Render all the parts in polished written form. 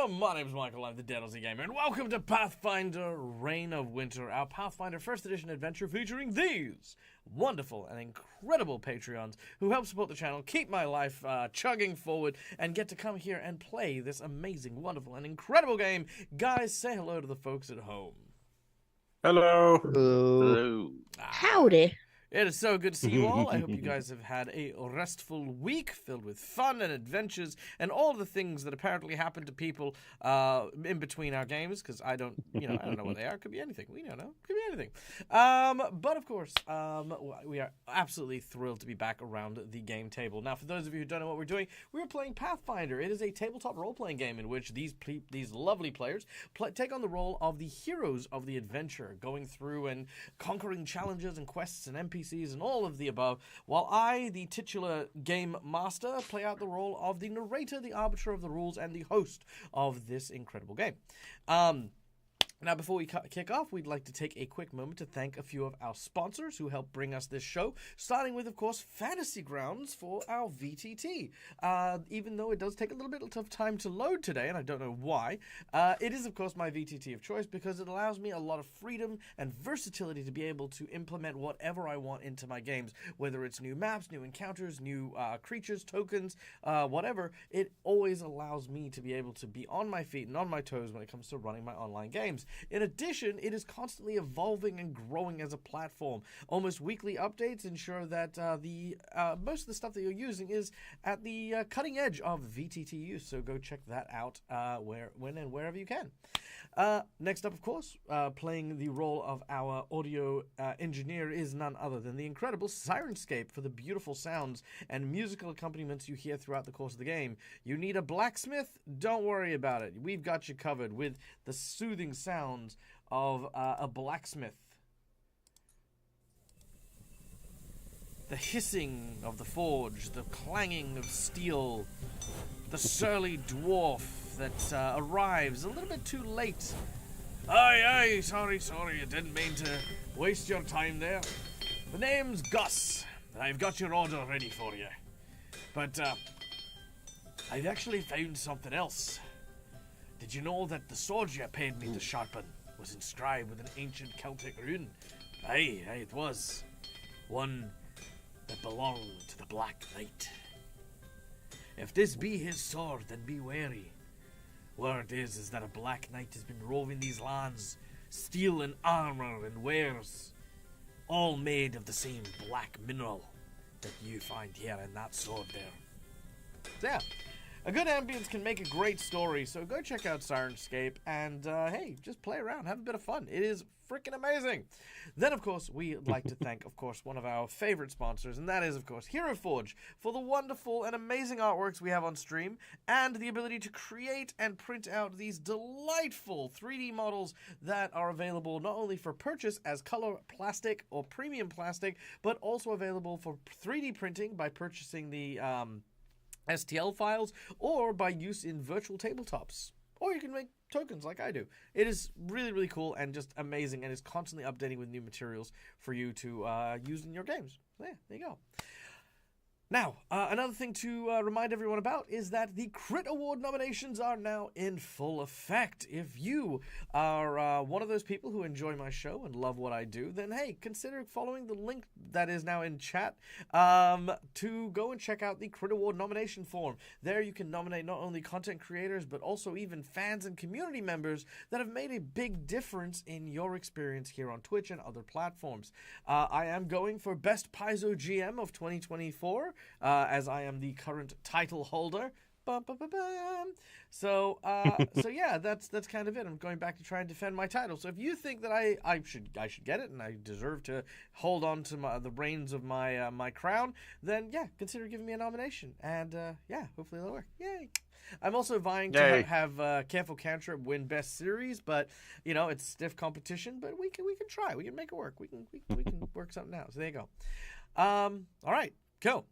Hello, my name's Michael, I'm the Deadlesy Gamer, and welcome to Pathfinder Reign of Winter, our Pathfinder 1st Edition adventure featuring these wonderful and incredible Patreons who help support the channel, keep my life chugging forward, and get to come here and play this amazing, wonderful, and incredible game. Guys, say hello to the folks at home. Hello. Hello. Howdy. It is so good to see you all. I hope you guys have had a restful week filled with fun and adventures and all the things that apparently happen to people in between our games, because I don't know what they are. It could be anything. We don't know. It could be anything. But of course, we are absolutely thrilled to be back around the game table. Now, for those of you who don't know what we're doing, we're playing Pathfinder. It is a tabletop role-playing game in which these lovely players take on the role of the heroes of the adventure, going through and conquering challenges and quests and NPCs and all of the above, while I, the titular game master, play out the role of the narrator, the arbiter of the rules, and the host of this incredible game. Now, before we kick off, we'd like to take a quick moment to thank a few of our sponsors who help bring us this show, starting with, of course, Fantasy Grounds for our VTT. Even though it does take a little bit of time to load today, and I don't know why, it is, of course, my VTT of choice because it allows me a lot of freedom and versatility to be able to implement whatever I want into my games, whether it's new maps, new encounters, new creatures, tokens, whatever. It always allows me to be able to be on my feet and on my toes when it comes to running my online games. In addition, it is constantly evolving and growing as a platform. Almost weekly updates ensure that most of the stuff that you're using is at the cutting edge of VTT use, so go check that out when and wherever you can. Next up, of course, playing the role of our audio engineer is none other than the incredible Sirenscape for the beautiful sounds and musical accompaniments you hear throughout the course of the game. You need a blacksmith? Don't worry about it. We've got you covered with the soothing sounds of a blacksmith. The hissing of the forge, the clanging of steel, the surly dwarf that arrives a little bit too late. Aye, sorry, I didn't mean to waste your time there. The name's Gus, and I've got your order ready for you. But I've actually found something else. Did you know that the sword you paid me to sharpen was inscribed with an ancient Celtic rune? Aye, it was. One that belonged to the Black Knight. If this be his sword, then be wary. Word is that a Black Knight has been roving these lands, stealing armor and wares, all made of the same black mineral that you find here in that sword there. So yeah, a good ambience can make a great story, so go check out Sirenscape and, hey, just play around, have a bit of fun. It is freaking amazing. Then, of course, we'd like to thank, of course, one of our favorite sponsors, and that is, of course, Hero Forge, for the wonderful and amazing artworks we have on stream, and the ability to create and print out these delightful 3D models that are available not only for purchase as color plastic or premium plastic, but also available for 3D printing by purchasing the STL files, or by use in virtual tabletops. Or you can make tokens like I do. It is really, really cool and just amazing, and is constantly updating with new materials for you to use in your games. So yeah, there you go. Now, another thing to remind everyone about is that the Crit Award nominations are now in full effect. If you are one of those people who enjoy my show and love what I do, then hey, consider following the link that is now in chat to go and check out the Crit Award nomination form. There you can nominate not only content creators, but also even fans and community members that have made a big difference in your experience here on Twitch and other platforms. I am going for Best Paizo GM of 2024. As I am the current title holder. So yeah, that's kind of it. I'm going back to try and defend my title. So if you think that I should get it and I deserve to hold on to the reins of my my crown, then yeah, consider giving me a nomination. And yeah, hopefully it'll work. Yay! I'm also vying to have Careful Cantrip win Best Series, but you know it's stiff competition. But we can try. We can make it work. We can work something out. So there you go. All right, cool.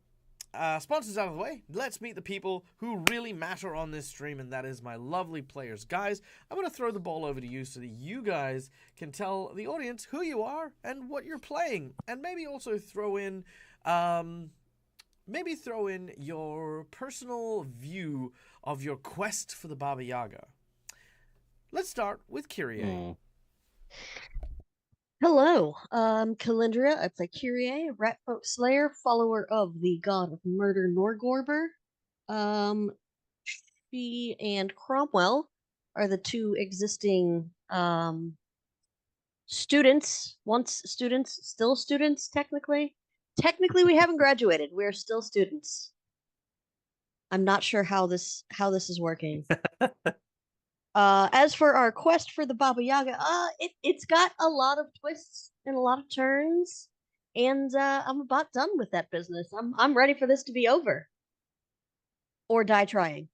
Sponsors out of the way, let's meet the people who really matter on this stream, and that is my lovely players. Guys, I'm going to throw the ball over to you so that you guys can tell the audience who you are and what you're playing, and maybe also throw in your personal view of your quest for the Baba Yaga. Let's start with Kyrie. Hello, I'm Calindria. I play Kyrie, a rat folk slayer, follower of the god of murder Norgorber. Um, she and Cromwell are the two existing students, once students, still students, technically. Technically, we haven't graduated. We're still students. I'm not sure how this is working. As for our quest for the Baba Yaga, it's got a lot of twists and a lot of turns, and I'm about done with that business. I'm ready for this to be over, or die trying.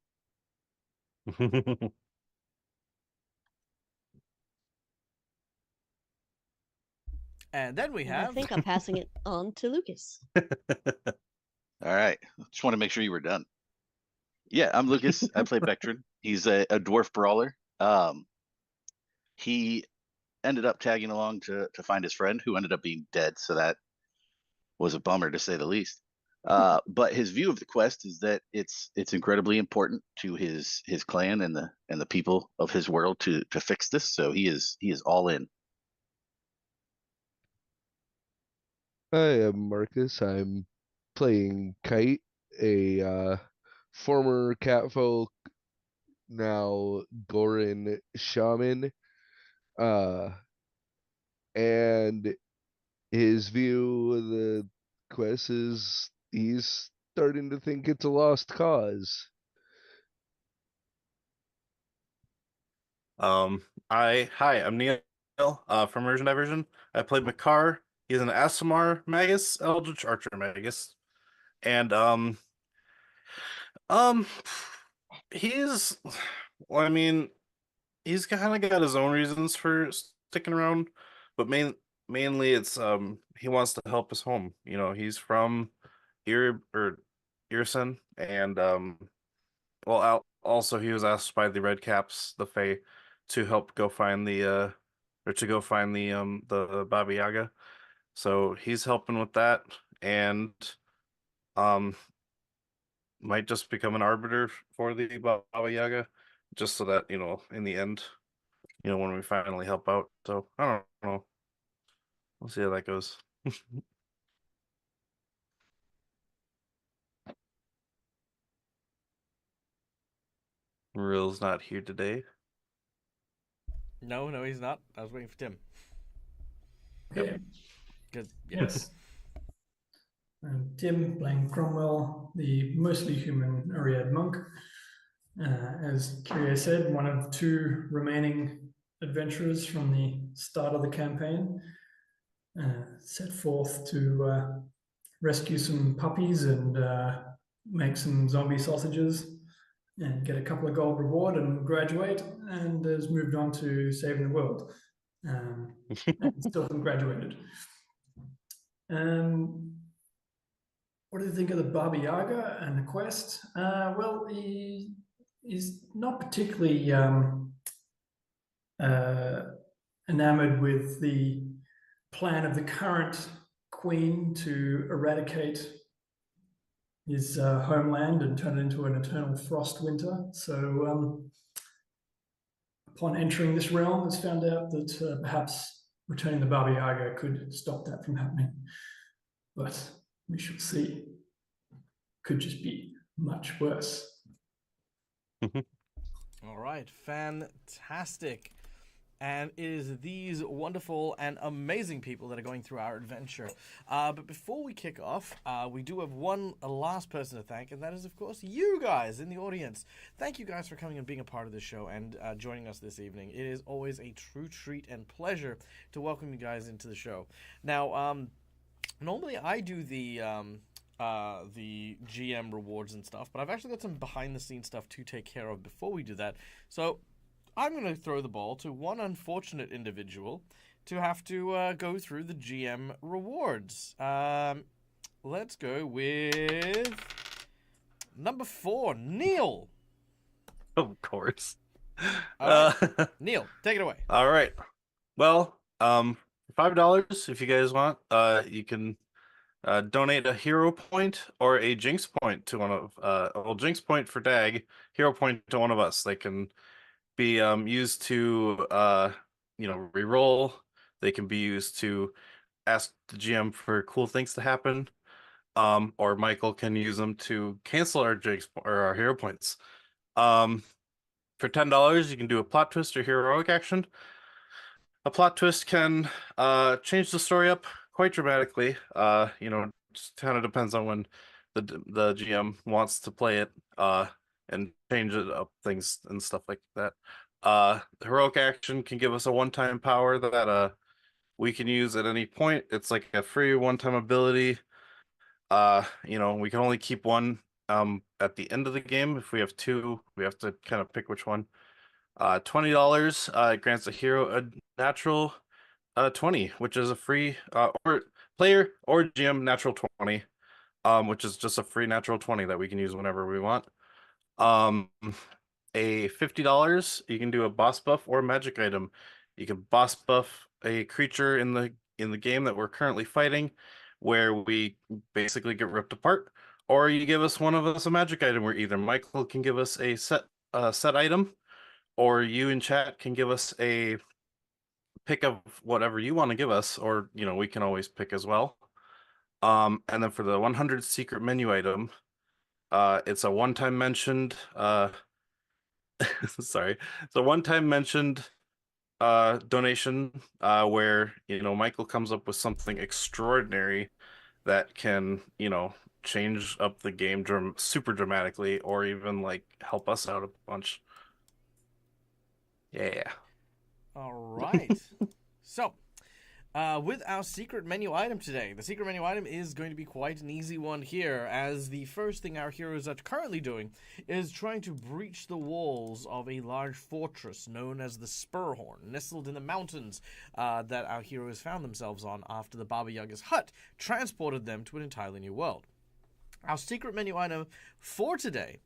And then we And I have. think I'm passing it on to Lucas. All right. Just want to make sure you were done. Yeah, I'm Lucas. I play Vectrin. He's a dwarf brawler. He ended up tagging along to find his friend who ended up being dead, so that was a bummer to say the least. But his view of the quest is that it's incredibly important to his clan and the people of his world to fix this. So he is all in. Hi, I'm Marcus. I'm playing Kite, a former catfolk, now Gorin shaman. Uh, and his view of the quest is he's starting to think it's a lost cause. I'm Neil, from Immersion Diversion. I played Makar. He's an Asimar Magus, Eldritch Archer Magus. And um he's well, I mean, he's kind of got his own reasons for sticking around, but mainly it's he wants to help his home. You know, he's from Irison, and also he was asked by the Red Caps, the Fae, to help go find the Baba Yaga. So he's helping with that, and um might just become an arbiter for the Baba Yaga, just so that, in the end, when we finally help out. So I don't know. We'll see how that goes. Real's not here today. No, he's not. I was waiting for Tim. Okay. Yeah. Yes. Tim playing Cromwell, the mostly human Ariad monk. As Kyrie said, one of the two remaining adventurers from the start of the campaign, set forth to rescue some puppies and make some zombie sausages and get a couple of gold reward and graduate, and has moved on to saving the world. And still hasn't graduated. What do you think of the Baba Yaga and the quest? Well, he is not particularly enamored with the plan of the current queen to eradicate his homeland and turn it into an eternal frost winter. So upon entering this realm, has found out that perhaps returning the Baba Yaga could stop that from happening. But we shall see. Could just be much worse. All right, fantastic. And it is these wonderful and amazing people that are going through our adventure. But before we kick off, we do have a last person to thank, and that is, of course, you guys in the audience. Thank you guys for coming and being a part of the show and joining us this evening. It is always a true treat and pleasure to welcome you guys into the show. Now, normally I do the GM rewards and stuff, but I've actually got some behind-the-scenes stuff to take care of before we do that. So I'm going to throw the ball to one unfortunate individual to have to go through the GM rewards. Let's go with number 4, Neil. Of course. All right. Neil, take it away. All right. Well, $5 if you guys want. You can donate a hero point or a jinx jinx point to one of Jinx point for Dag, hero point to one of us. They can be used to reroll. They can be used to ask the GM for cool things to happen. Or Michael can use them to cancel our jigs or our hero points. For $10, you can do a plot twist or heroic action. A plot twist can change the story up quite dramatically. Just kind of depends on when the GM wants to play it. And change it up things and stuff like that. Heroic action can give us a one-time power that we can use at any point. It's like a free one-time ability. We can only keep one at the end of the game. If we have two, we have to kind of pick which one. $20 it grants a hero a natural 20, which is a free or player or GM natural 20, which is just a free natural 20 that we can use whenever we want. A $50 you can do a boss buff or magic item. You can boss buff a creature in the game that we're currently fighting, where we basically get ripped apart, or you give us one of us a magic item, where either Michael can give us a set item, or you in chat can give us a pick of whatever you want to give us, or we can always pick as well. And then for the 100 secret menu item, it's a one-time mentioned sorry, it's a one-time mentioned donation where Michael comes up with something extraordinary that can change up the game super dramatically, or even like help us out a bunch. Yeah. All right. So, with our secret menu item today, the secret menu item is going to be quite an easy one here, as the first thing our heroes are currently doing is trying to breach the walls of a large fortress known as the Spurhorn, nestled in the mountains that our heroes found themselves on after the Baba Yaga's hut transported them to an entirely new world. Our secret menu item for today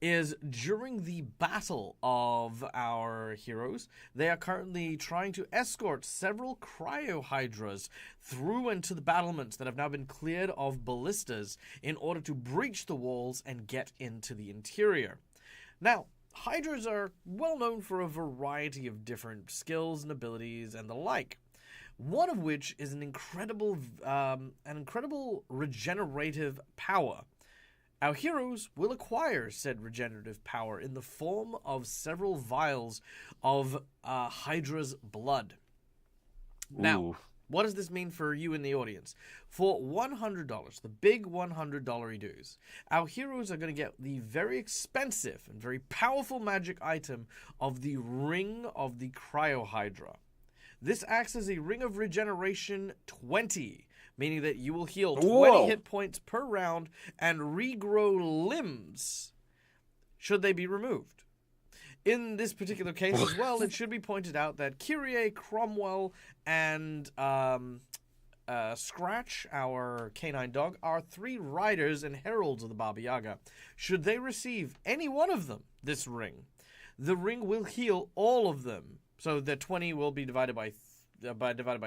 is during the battle of our heroes, they are currently trying to escort several cryohydras through into the battlements that have now been cleared of ballistas in order to breach the walls and get into the interior. Now, hydras are well known for a variety of different skills and abilities and the like. One of which is an incredible regenerative power. Our heroes will acquire said regenerative power in the form of several vials of Hydra's blood. Now, Ooh. what does this mean for you in the audience? For $100, the big $100 dues, our heroes are going to get the very expensive and very powerful magic item of the Ring of the Cryohydra. This acts as a Ring of Regeneration 20, meaning that you will heal 20 hit points per round and regrow limbs should they be removed. In this particular case as well, it should be pointed out that Kyrie, Cromwell, and Scratch, our canine dog, are 3 riders and heralds of the Baba Yaga. Should they receive any one of them this ring, the ring will heal all of them. So the 20 will be divided by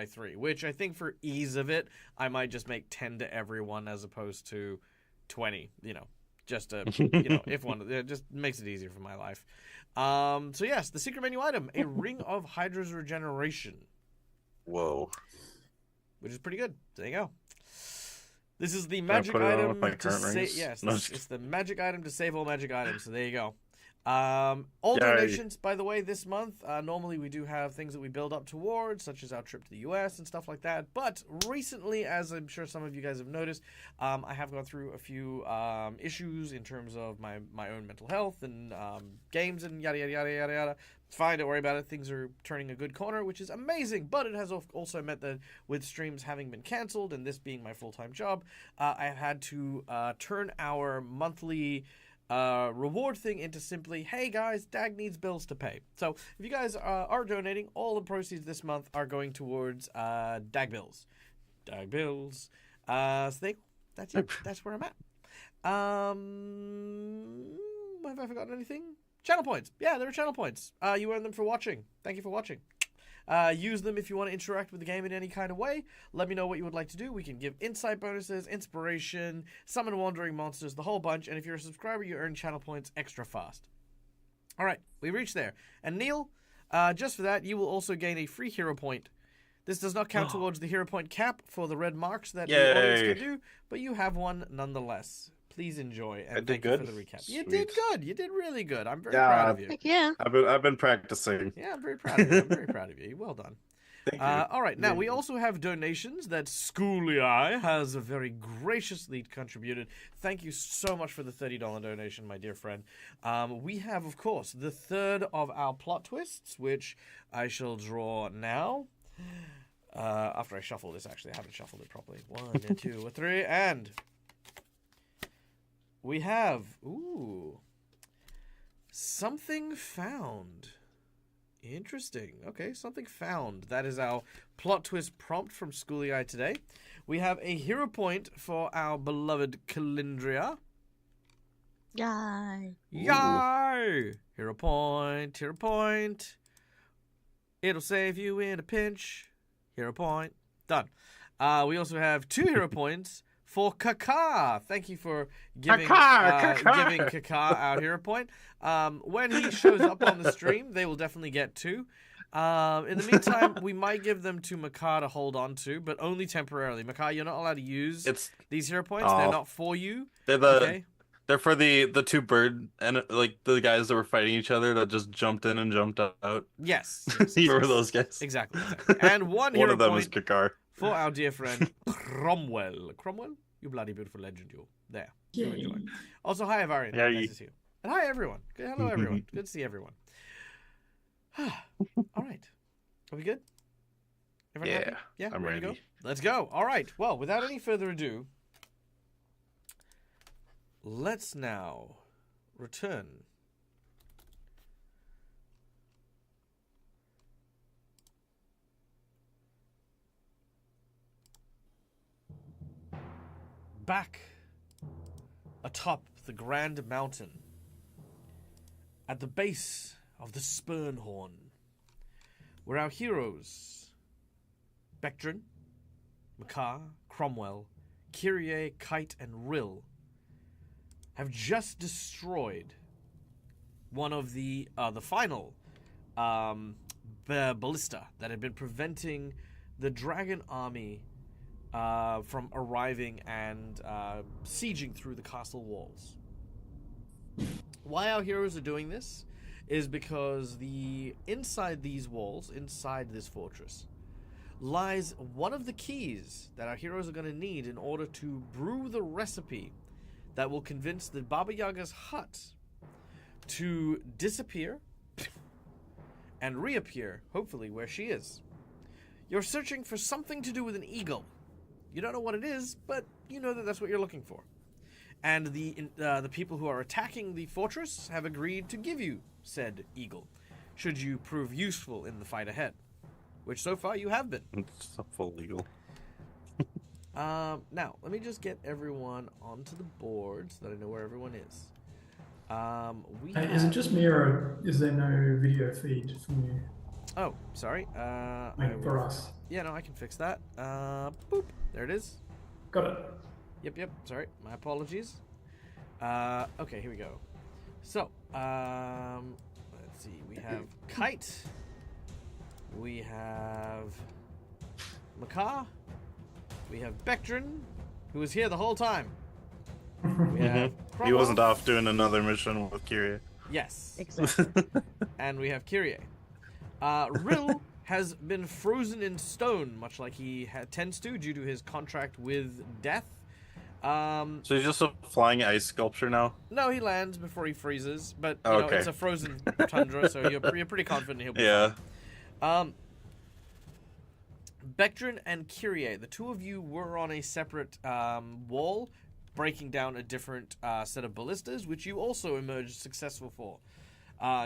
3, which I think for ease of it, I might just make 10 to everyone as opposed to 20. Just to if one, it just makes it easier for my life. So yes, the secret menu item, a Ring of Hydra's Regeneration. Whoa. Which is pretty good. There you go. This is the magic item to save. Yes, it's the magic item to save all magic items. So there you go. All donations, by the way, this month, normally we do have things that we build up towards, such as our trip to the US and stuff like that, but recently, as I'm sure some of you guys have noticed, I have gone through a few issues in terms of my own mental health and games and yada yada yada yada yada. It's fine, don't worry about it. Things are turning a good corner, which is amazing, but it has also meant that with streams having been canceled and this being my full-time job, I've had to turn our monthly reward thing into simply, hey guys, Dag needs bills to pay. So if you guys are donating, all the proceeds this month are going towards Dag bills. So that's it. That's where I'm at. Have I forgotten anything? Channel points. Yeah, there are channel points. You earn them for watching. Thank you for watching. Use them if you want to interact with the game in any kind of way. Let me know what you would like to do. We can give insight bonuses, inspiration, summon wandering monsters, the whole bunch. And if you're a subscriber, you earn channel points extra fast. All right, we reached there. And Neil, just for that, you will also gain a free hero point. This does not count towards the hero point cap for the red marks that the audience Yay. can do, but you have one nonetheless. Please enjoy, and I did thank good. you for the recap. You did Sweet. good. You did really good. I'm very Yeah. proud of you. Heck yeah. I've been practicing. Yeah, I'm very proud of you. I'm very proud of you. Well done. Thank you. All right, now Thank we you. also have donations that Schooly Eye has very graciously contributed. Thank you so much for the $30 donation, my dear friend. We have, of course, the third of our plot twists, which I shall draw now. After I shuffle this, actually, I haven't shuffled it properly. 1, 2, 3, and we have something found. Interesting. Okay, something found. That is our plot twist prompt from Schooly Eye today. We have a hero point for our beloved Calindria. Yay. Yay! Hero point, hero point. It'll save you in a pinch. Hero point. Done. We also have 2 hero points for Kaka. Thank you for giving giving Kaka our hero point. When he shows up on the stream, they will definitely get 2. In the meantime, we might give them to Makar to hold on to, but only temporarily. Makar, you're not allowed to use these hero points. They're not for you. They're for the 2 bird and like the guys that were fighting each other that just jumped in and jumped out. Yes. You remember those guys? Exactly. And one hero of them point is Kakar. for our dear friend Cromwell. Cromwell, you bloody beautiful legend, you. There. You Yay. enjoy. Also, hi, Avarian. Yeah, Nice to see you. And hi, everyone. Hello, everyone. Good to see everyone. All right. Are we good? Everyone happy? Yeah, I'm ready to go? ready. Let's go. All right. Well, without any further ado, let's now return back atop the Grand Mountain at the base of the Spurnhorn, where our heroes, Bectrin, Makar, Cromwell, Kyrie, Kite, and Rill, have just destroyed one of the final ballista that had been preventing the dragon army from arriving and sieging through the castle walls. Why our heroes are doing this is because inside these walls, inside this fortress, lies one of the keys that our heroes are going to need in order to brew the recipe that will convince the Baba Yaga's hut to disappear and reappear, hopefully, where she is. You're searching for something to do with an eagle. You don't know what it is, but you know that that's what you're looking for. And the people who are attacking the fortress have agreed to give you said eagle, should you prove useful in the fight ahead, which so far you have been. It's a full eagle. Now, let me just get everyone onto the board so that I know where everyone is. Is it just me, or is there no video feed from you? Oh, sorry. For us. Yeah, no, I can fix that. Boop. There it is. Got it. Yep. Sorry. My apologies. Okay, here we go. So, let's see. We have Kite. We have Makar. We have Bectrin, who was here the whole time. We have He wasn't Cromwell. off doing another mission with Kyrie. Yes. Exactly. And we have Kyrie. Rill has been frozen in stone, much like he tends to, due to his contract with death. So he's just a flying ice sculpture now? No, he lands before he freezes, but you know, Okay. it's a frozen tundra, so you're pretty confident he'll be Yeah. fine. Bectrin and Kyrie, the two of you were on a separate wall, breaking down a different set of ballistas, which you also emerged successful for.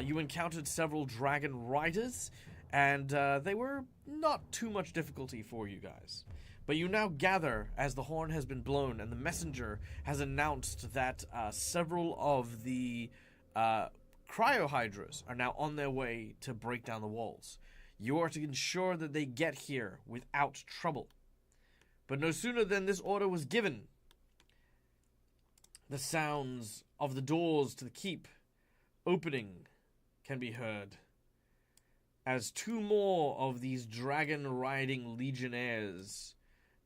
You encountered several dragonriders, and they were not too much difficulty for you guys. But you now gather as the horn has been blown, and the messenger has announced that several of the cryohydras are now on their way to break down the walls. You are to ensure that they get here without trouble. But no sooner than this order was given, the sounds of the doors to the keep opening can be heard as two more of these dragon-riding legionnaires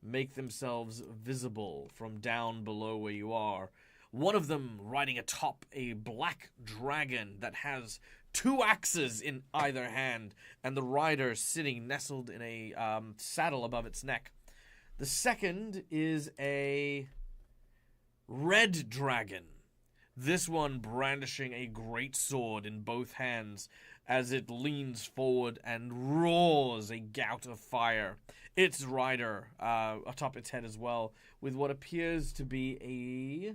make themselves visible from down below where you are. One of them riding atop a black dragon that has two axes in either hand, and the rider sitting nestled in a saddle above its neck. The second is a red dragon, this one brandishing a great sword in both hands as it leans forward and roars a gout of fire. Its rider atop its head as well, with what appears to be a...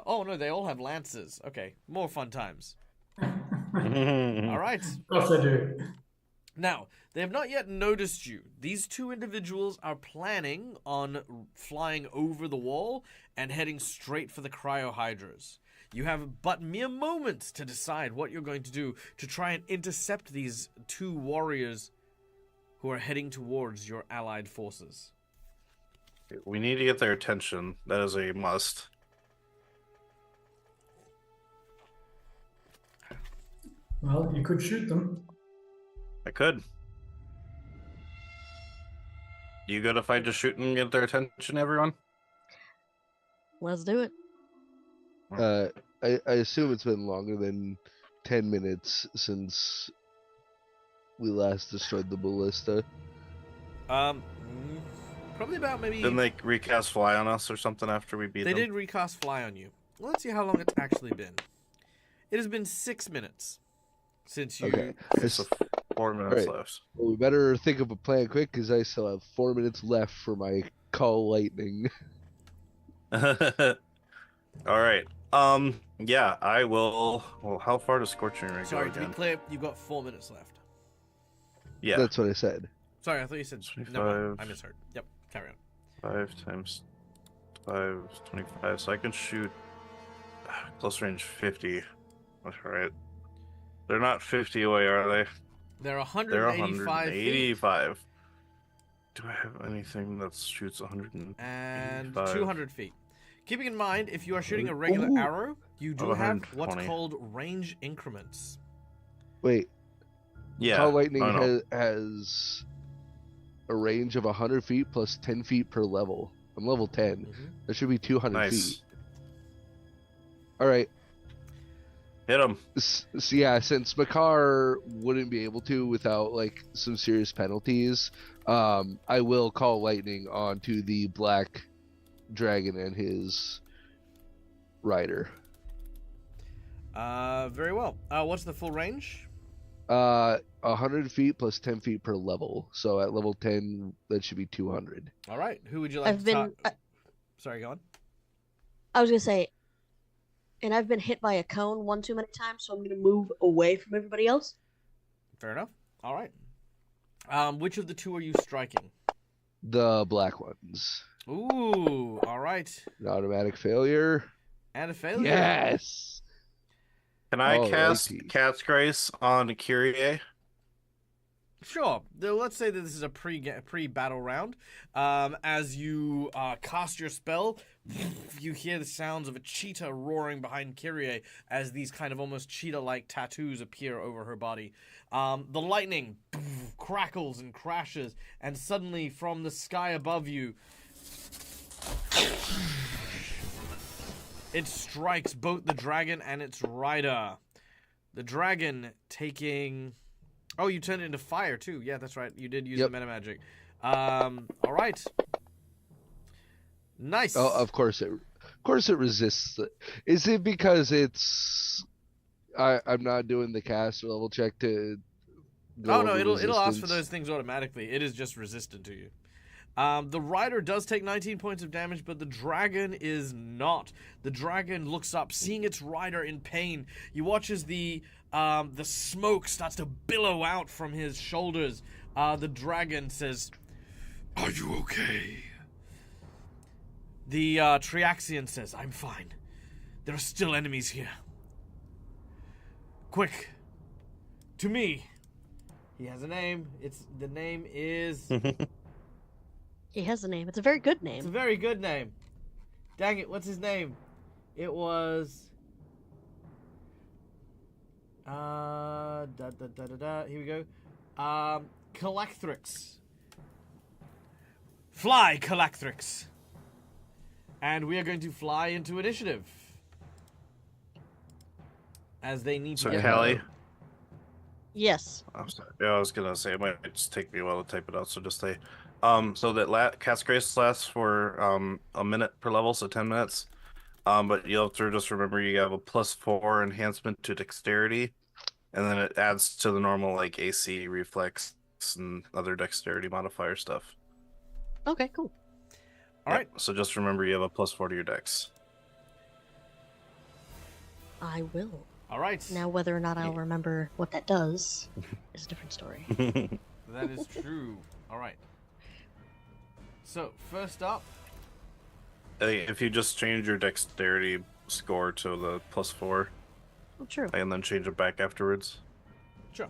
oh no, they all have lances. Okay, more fun times. All right. Of course I do. Now, they have not yet noticed you. These two individuals are planning on flying over the wall and heading straight for the cryohydras. You have but mere moments to decide what you're going to do to try and intercept these two warriors who are heading towards your allied forces. We need to get their attention. That is a must. Well, you could shoot them. I could. You good if I just shoot and get their attention, everyone? Let's do it. I assume it's been longer than 10 minutes since we last destroyed the ballista. Probably about maybe... Didn't they recast fly on us or something after we beat They them? did recast fly on you. Well, let's see how long it's actually been. It has been 6 minutes since you... Okay. So 4 minutes Alright. left. Well, we better think of a plan quick because I still have 4 minutes left for my call lightning. All right. Yeah, I will. Well, how far does Scorching Ray go Sorry, to be again? clear, you've got 4 minutes left. Yeah, That's what I said. Sorry, I thought you said... Never mind, I misheard. Yep, carry on. 5 times 5 is 25. So I can shoot close range 50. That's right. They're not 50 away, are they? They're They're 185 feet 185. Do I have anything that shoots 100 and 85? 200 feet. Keeping in mind, if you are shooting a regular Ooh. arrow, you do have what's 120. called range increments. Wait, Yeah. call lightning I know. has a range of 100 feet plus 10 feet per level. I'm level 10. Mhm. That should be 200 Nice. feet. All right. Hit him. So yeah, since Makar wouldn't be able to without like some serious penalties, I will call lightning onto the black dragon and his rider. Very well. What's the full range? 100 feet plus 10 feet per level. So at level 10, that should be 200. All right. Who would you like I've to been. talk? Sorry, go on. I was gonna say, and I've been hit by a cone one too many times, so I'm gonna move away from everybody else. Fair enough. All right. Which of the two are you striking? The black ones. Ooh, all right. An automatic failure. And a failure. Yes. Can I Alrighty. cast Cat's Grace on Kyrie? Sure. Let's say that this is a pre-battle round. As you cast your spell, you hear the sounds of a cheetah roaring behind Kyrie as these kind of almost cheetah-like tattoos appear over her body. The lightning crackles and crashes, and suddenly from the sky above you, it strikes both the dragon and its rider. The dragon taking... Oh, you turned it into fire, too. Yeah, that's right. You did use the meta magic. All right. Nice. Oh, of course it resists. Is it because it's... I'm not doing the caster level check to... Oh, no, it'll ask for those things automatically. It is just resistant to you. The rider does take 19 points of damage, but the dragon is not. The dragon looks up, seeing its rider in pain. You watch as the smoke starts to billow out from his shoulders. The dragon says, "Are you okay?" The Triaxian says, "I'm fine. There are still enemies here. Quick, to me." He has a name. The name is... He has a name. It's a very good It's a name. very good name. Dang it, what's his name? It was... Here we go. Calacthrix. Fly, Calacthrix. And we are going to fly into initiative. As they need So to get Callie, Yes. I'm sorry. Yeah, I was gonna say it might just take me a while to type it out. So just say, so that cast grace lasts for a minute per level, so 10 minutes. But you'll have to just remember you have a +4 enhancement to dexterity, and then it adds to the normal like AC, reflex, and other dexterity modifier stuff. Okay, cool. All right. So just remember you have a +4 to your dex. I will. All right. Now, whether or not I'll remember what that does is a different story. That is true. All right. So, first up. If you just change your dexterity score to the +4, Oh, true. and then change it back afterwards. Sure.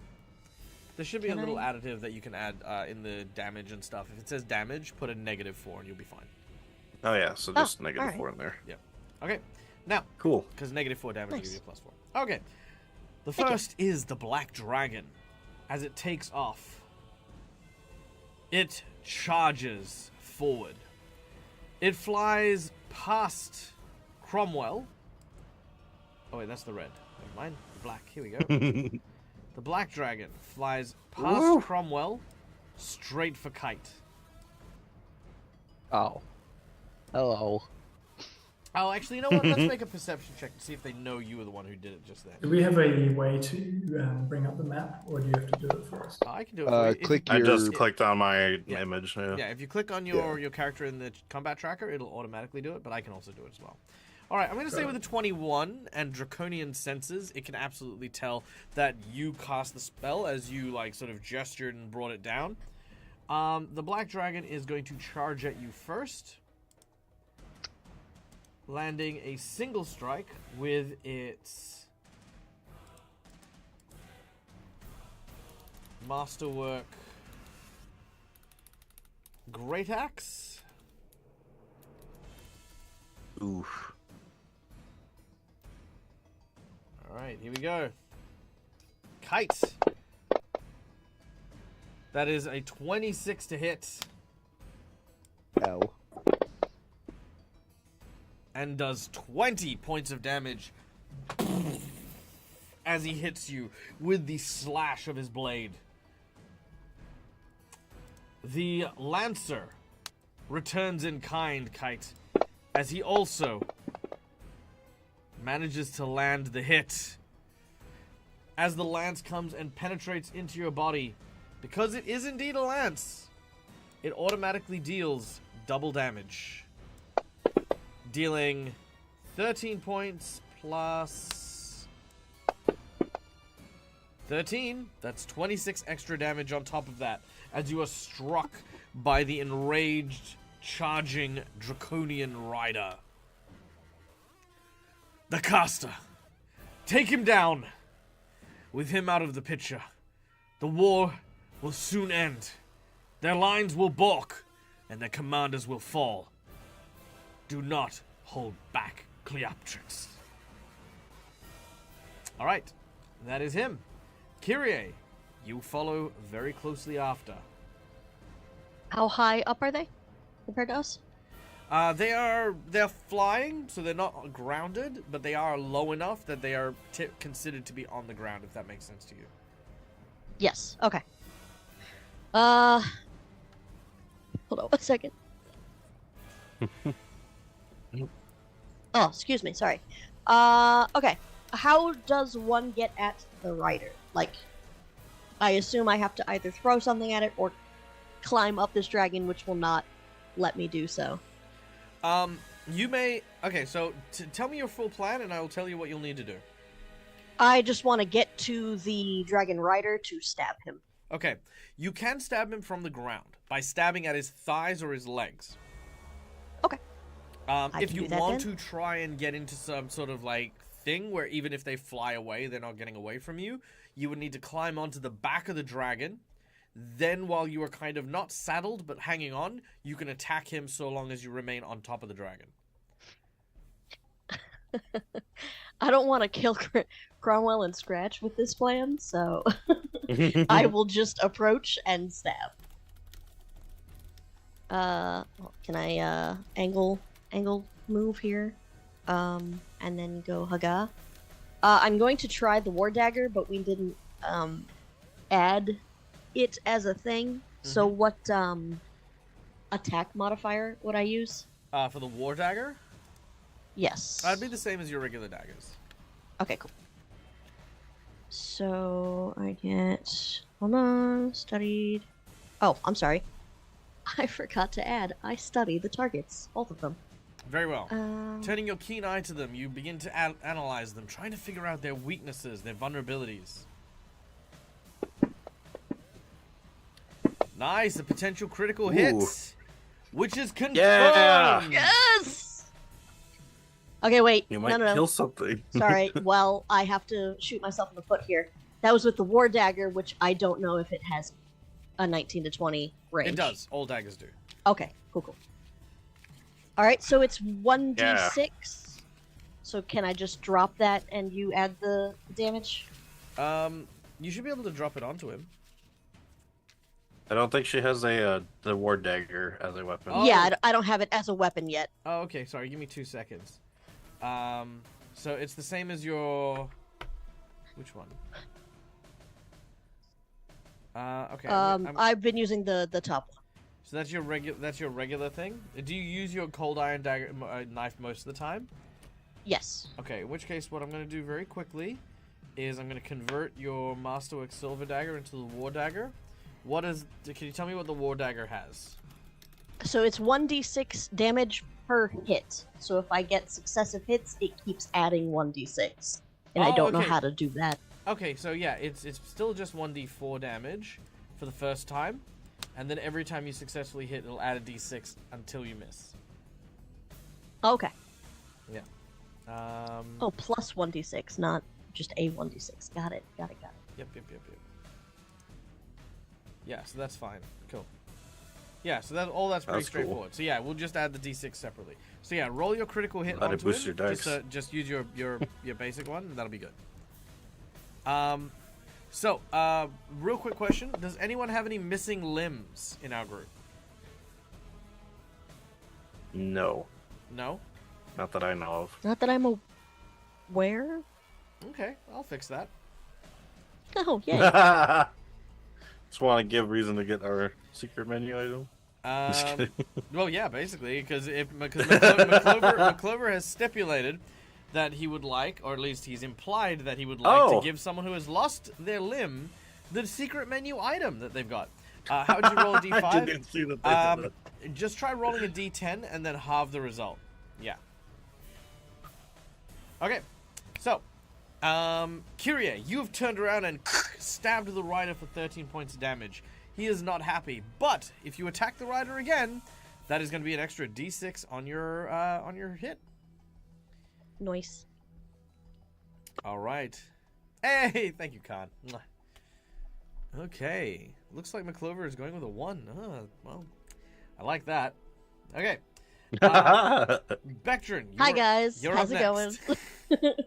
There should be Can a little I- additive that you can add in the damage and stuff. If it says damage, put a -4 and you'll be fine. Oh yeah, so just Oh, -4 alright. in there. Okay. Now, Cool. because -4 damage will Nice. give you a +4. Okay. The Thank you. first is the Black Dragon. As it takes off, it charges forward. It flies past Cromwell. Oh wait, that's the red. Never mind. Black. Here we go. The Black Dragon flies past Woo. Cromwell, straight for Kite. Oh. Hello. Oh, actually, you know what? Let's make a perception check to see if they know you were the one who did it just then. Do we have a way to bring up the map, or do you have to do it for us? I can do it. For you. If Click I your. just clicked on my Yeah. image. Yeah, if you click on your character in the combat tracker, it'll automatically do it, but I can also do it as well. All right, I'm going to say with a 21 and Draconian Senses, it can absolutely tell that you cast the spell as you, like, sort of gestured and brought it down. The Black Dragon is going to charge at you first, landing a single strike with its Masterwork Great Axe. Oof. Alright, here we go. Kite. That is a 26 to hit Ow. and does 20 points of damage as he hits you with the slash of his blade. The Lancer returns in kind, Kite, as he also manages to land the hit. As the lance comes and penetrates into your body, because it is indeed a lance, it automatically deals double damage. Dealing 13 points plus 13. That's 26 extra damage on top of that, as you are struck by the enraged, charging Draconian Rider. The caster. Take him down. With him out of the picture, the war will soon end. Their lines will balk, and their commanders will fall. Do not hold back, Cleoptrix. Alright, that is him. Kyrie, you follow very closely after. How high up are they compared to us? They're flying, so they're not grounded, but they are low enough that they are considered to be on the ground, if that makes sense to you. Yes. Okay. Hold on one second. Oh, excuse me. Sorry. Okay. How does one get at the rider? Like, I assume I have to either throw something at it or climb up this dragon, which will not let me do so. You may... Okay, so tell me your full plan, and I will tell you what you'll need to do. I just want to get to the dragon rider to stab him. Okay, you can stab him from the ground by stabbing at his thighs or his legs. Okay. If can you do that want then. to try and get into some sort of, like, thing where even if they fly away, they're not getting away from you, you would need to climb onto the back of the dragon. Then, while you are kind of not saddled but hanging on, you can attack him so long as you remain on top of the dragon. I don't want to kill Cromwell and Scratch with this plan, so I will just approach and stab. Can I angle move here? And then go Haga. I'm going to try the War Dagger, but we didn't add it as a thing. So what attack modifier would I use? For the War Dagger? Yes. I'd be the same as your regular daggers. Okay, cool. So I get, hold on, studied. Oh, I'm sorry. I forgot to add. I study the targets, both of them. Very well. Turning your keen eye to them, you begin to analyze them, trying to figure out their weaknesses, their vulnerabilities. Nice, a potential critical hit, which is confirmed. Yeah! Yes! Okay, wait. You might no. kill something. Sorry. Well, I have to shoot myself in the foot here. That was with the War Dagger, which I don't know if it has a 19 to 20 range. It does. All daggers do. Okay, cool. All right, so it's 1d6. Yeah. So can I just drop that and you add the damage? You should be able to drop it onto him. I don't think she has the war dagger as a weapon. Oh. Yeah, I don't have it as a weapon yet. Oh, okay. Sorry, give me 2 seconds. So it's the same as your... Which one? Okay. I've been using the top one. So that's your regular thing. Do you use your cold iron dagger knife most of the time? Yes. Okay. In which case, what I'm going to do very quickly is I'm going to convert your Masterwork Silver Dagger into the War Dagger. Can you tell me what the War Dagger has? So it's 1d6 damage per hit. So if I get successive hits, it keeps adding 1d6. And I don't know how to do that. Okay, so yeah, it's still just 1d4 damage for the first time, and then every time you successfully hit, it'll add a d6 until you miss. Okay. Yeah. Oh, plus 1d6, not just a 1d6. Got it. Yep. Yeah, so that's fine. Cool. Yeah, so that's pretty That's straightforward. cool. So yeah, we'll just add the d6 separately. So yeah, roll your critical hit Let it onto boost him. your dice. Just use your basic one, and that'll be good. Real quick question: does anyone have any missing limbs in our group? No, No. not that I know of. Not that I'm aware. Okay, I'll fix that. Oh, yeah. Just want to give reason to get our secret menu item. Just kidding. Well, yeah, basically, because McClover has stipulated that he would like, or at least he's implied that he would like to give someone who has lost their limb the secret menu item that they've got. How would you roll a d5? I didn't see that they did that. Just try rolling a d10 and then halve the result. Yeah. Okay, so, Kyrie, you have turned around and stabbed the rider for 13 points of damage. He is not happy, but if you attack the rider again, that is going to be an extra d6 on your hit. Nice. All right. Hey, thank you, Khan. Okay, looks like McClover is going with a 1. Well, I like that. Okay. Bectrin, Hi, guys. You're How's up it going? next.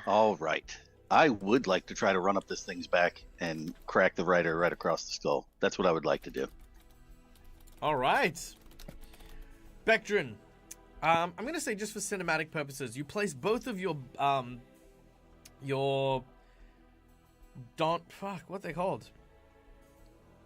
All right. I would like to try to run up this thing's back and crack the rider right across the skull. That's what I would like to do. All right. Bectrin, I'm going to say just for cinematic purposes, you place both of your what they called?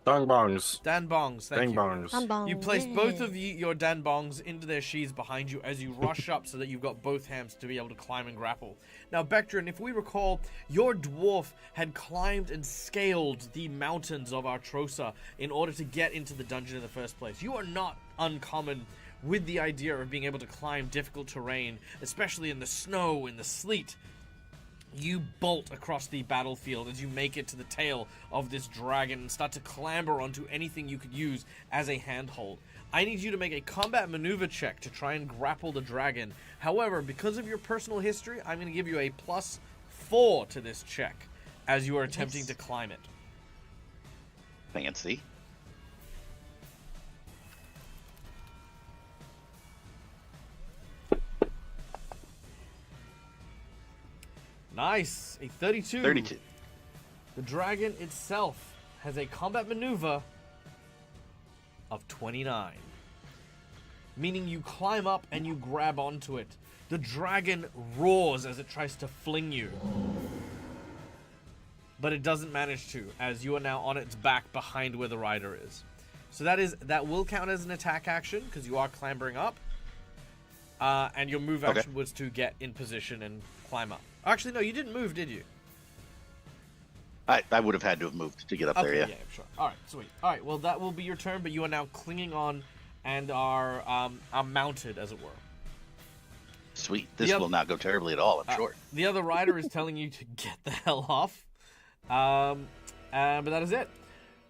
Dongbongs. Danbongs, thank you. Dangbongs. You place both of your danbongs into their sheaths behind you as you rush up so that you've got both hands to be able to climb and grapple. Now, Bectrin, if we recall, your dwarf had climbed and scaled the mountains of Artrosa in order to get into the dungeon in the first place. You are not uncommon with the idea of being able to climb difficult terrain, especially in the snow, in the sleet. You bolt across the battlefield as you make it to the tail of this dragon and start to clamber onto anything you could use as a handhold. I need you to make a combat maneuver check to try and grapple the dragon. However, because of your personal history, I'm going to give you a +4 to this check as you are attempting to climb it. Fancy. Nice. A 32. 32. The dragon itself has a combat maneuver of 29. Meaning you climb up and you grab onto it. The dragon roars as it tries to fling you. But it doesn't manage to, as you are now on its back behind where the rider is. So that will count as an attack action, because you are clambering up. And your move action was to get in position and climb up. Actually, no, you didn't move, did you? I would have had to have moved to get up there, yeah. Yeah, sure. Alright, sweet. Alright, well, that will be your turn, but you are now clinging on and are mounted, as it were. Sweet. This will not go terribly at all, I'm sure. The other rider is telling you to get the hell off. But that is it.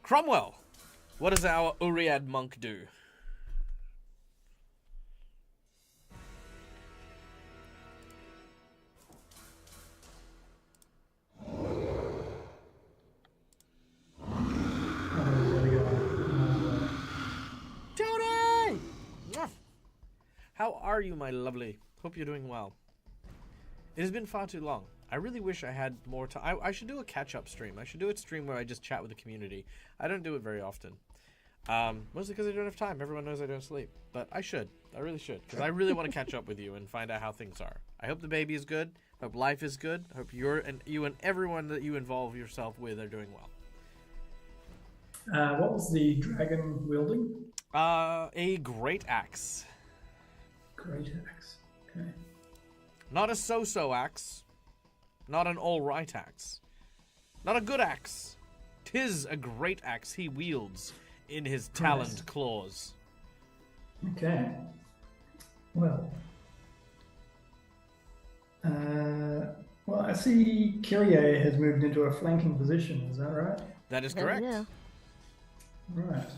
Cromwell, what does our Uriad monk do? Tony! How are you, my lovely? Hope you're doing well. It has been far too long. I really wish I had more time. I should do a catch-up stream. I should do a stream where I just chat with the community. I don't do it very often. Mostly because I don't have time. Everyone knows I don't sleep. But I should. I really should. Because I really want to catch up with you and find out how things are. I hope the baby is good. I hope life is good. I hope you and everyone that you involve yourself with are doing well. What was the dragon wielding? A great axe. Great axe. Okay. Not a so-so axe. Not an all-right axe. Not a good axe. 'Tis a great axe he wields in his taloned claws. Okay. Well. Well, I see Kyrie has moved into a flanking position. Is that right? That is correct. Yeah. Right.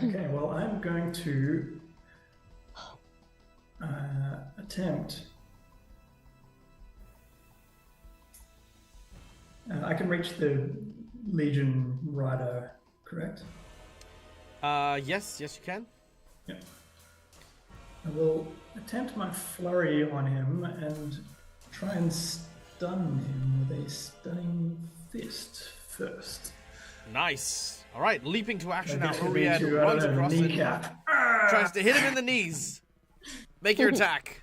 Okay, well, I'm going to attempt. I can reach the Legion rider, correct? Yes, you can. Yeah. I will attempt my flurry on him and try and stun him with a stunning fist first. Nice. All right, leaping to action now. That could be Uriad to, runs across and kneecap. tries to hit him in the knees. Make your attack.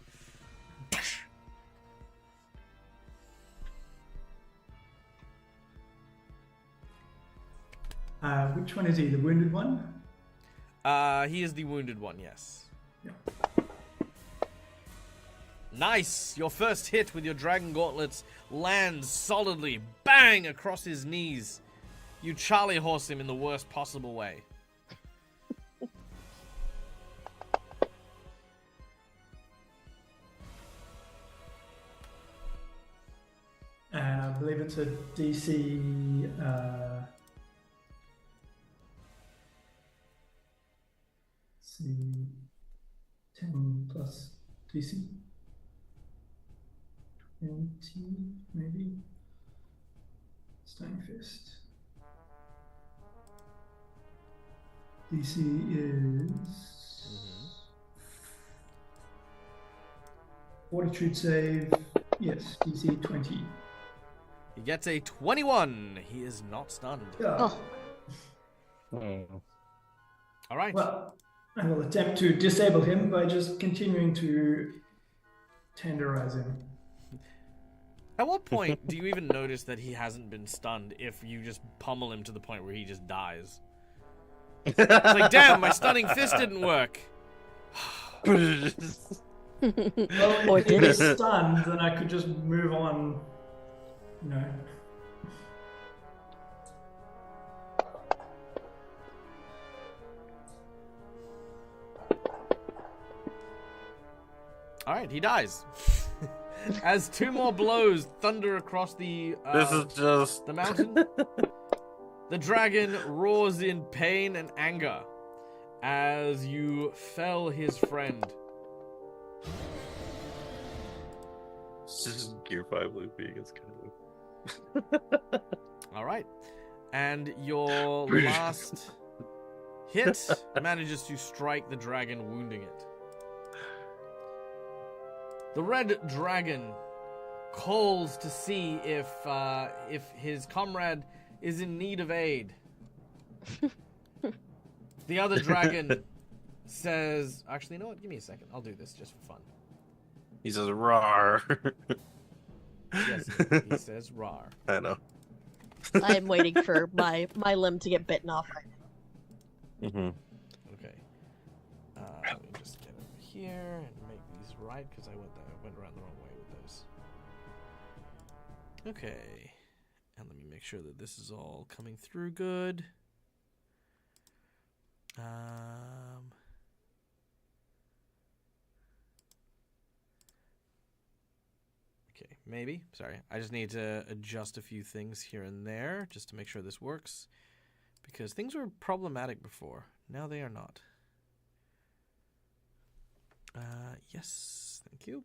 Which one is he? The wounded one? He is the wounded one, yes. Yeah. Nice! Your first hit with your dragon gauntlets lands solidly, bang, across his knees. You Charlie horse him in the worst possible way. And I believe it's a DC. See, 10 plus DC. 20, maybe. Stunning Fist. DC is 40 save. Yes, DC 20. He gets a 21. He is not stunned. Oh, All right. Well, I will attempt to disable him by just continuing to tenderize him. At what point do you even notice that he hasn't been stunned if you just pummel him to the point where he just dies? It's like, damn, my stunning fist didn't work. Well, Or if did he's it? stunned, then I could just move on. No. All right, he dies. As two more blows thunder across the This is just the mountain, the dragon roars in pain and anger as you fell his friend. it's just Gear 5 looping. It's kind of. All right, and your last hit manages to strike the dragon, wounding it. The red dragon calls to see if his comrade is in need of aid. The other dragon says, actually, you know what? Give me a second. I'll do this just for fun. He says, "Rawr." Yes, he says, "Rawr." I know. I'm waiting for my limb to get bitten off right now. Mm-hmm. Okay. Let me just get over here and make these right, because I went around the wrong way with those. Okay. And let me make sure that this is all coming through good. Okay, maybe. Sorry. I just need to adjust a few things here and there just to make sure this works. Because things were problematic before. Now they are not. Yes, thank you.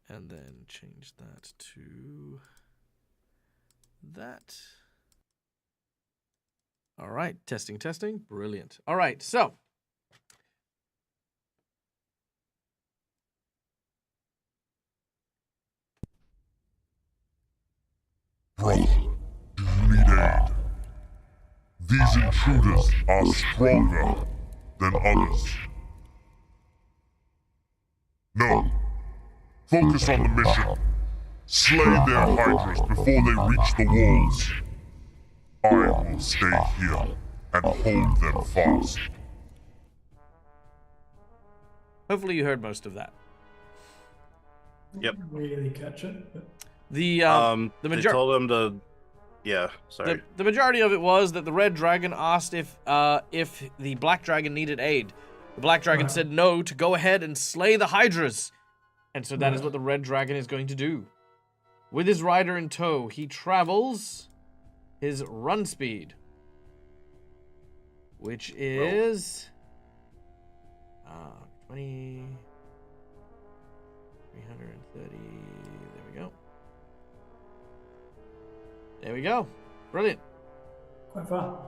And then change that to that. All right, testing. Brilliant. All right, so. Brother, do you need aid? These intruders are stronger than others. No. Focus on the mission. Slay their hydras before they reach the walls. I will stay here and hold them fast. Hopefully you heard most of that. Yep. Really catch it. But... The They majority. told him to. Yeah, sorry. The majority of it was that the red dragon asked if the black dragon needed aid. The black dragon said no, to go ahead and slay the hydras. And so that is what the red dragon is going to do. With his rider in tow, he travels his run speed, which is 20, 330. There we go. There we go. Brilliant. Quite far.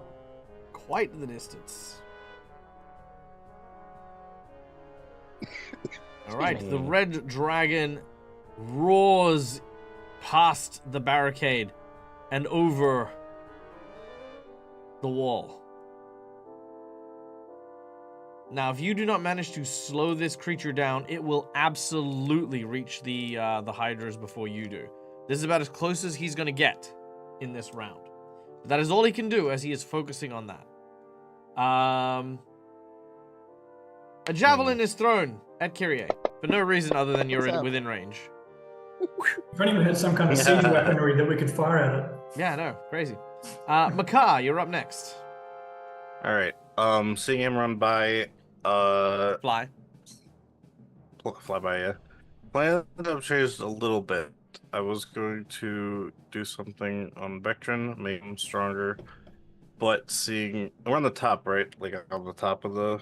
Quite the distance. All right, the red dragon roars past the barricade and over the wall. Now, if you do not manage to slow this creature down, it will absolutely reach the hydras before you do. This is about as close as he's going to get in this round. But that is all he can do as he is focusing on that. A javelin is thrown at Kyrie for no reason other than you're within range. If only we had some kind of siege weaponry that we could fire at it. Yeah, I know. Crazy. Makar, you're up next. All right. Seeing him run by. Fly. Fly by. Yeah. Plans have changed a little bit. I was going to do something on Vectron, make him stronger, but seeing we're on the top, right? Like on the top of the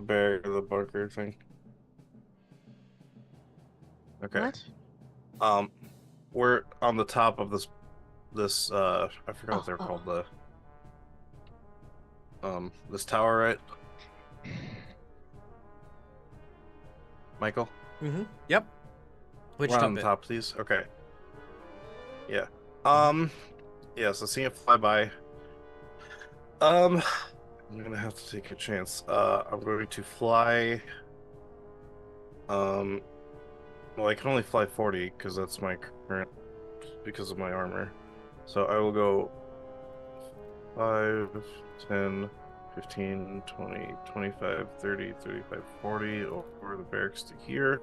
barrier, the bunker thing. Okay. What? We're on the top of this I forgot what they're called, this tower, right? Michael? Mm-hmm. Yep. Which We're on the top, please. Okay. Yeah. Yeah, so seeing it fly by. I'm gonna have to take a chance. I'm going to fly. Well, I can only fly 40 because that's my current, because of my armor. So I will go 5, 10, 15, 20, 25, 30, 35, 40 over the barracks to here.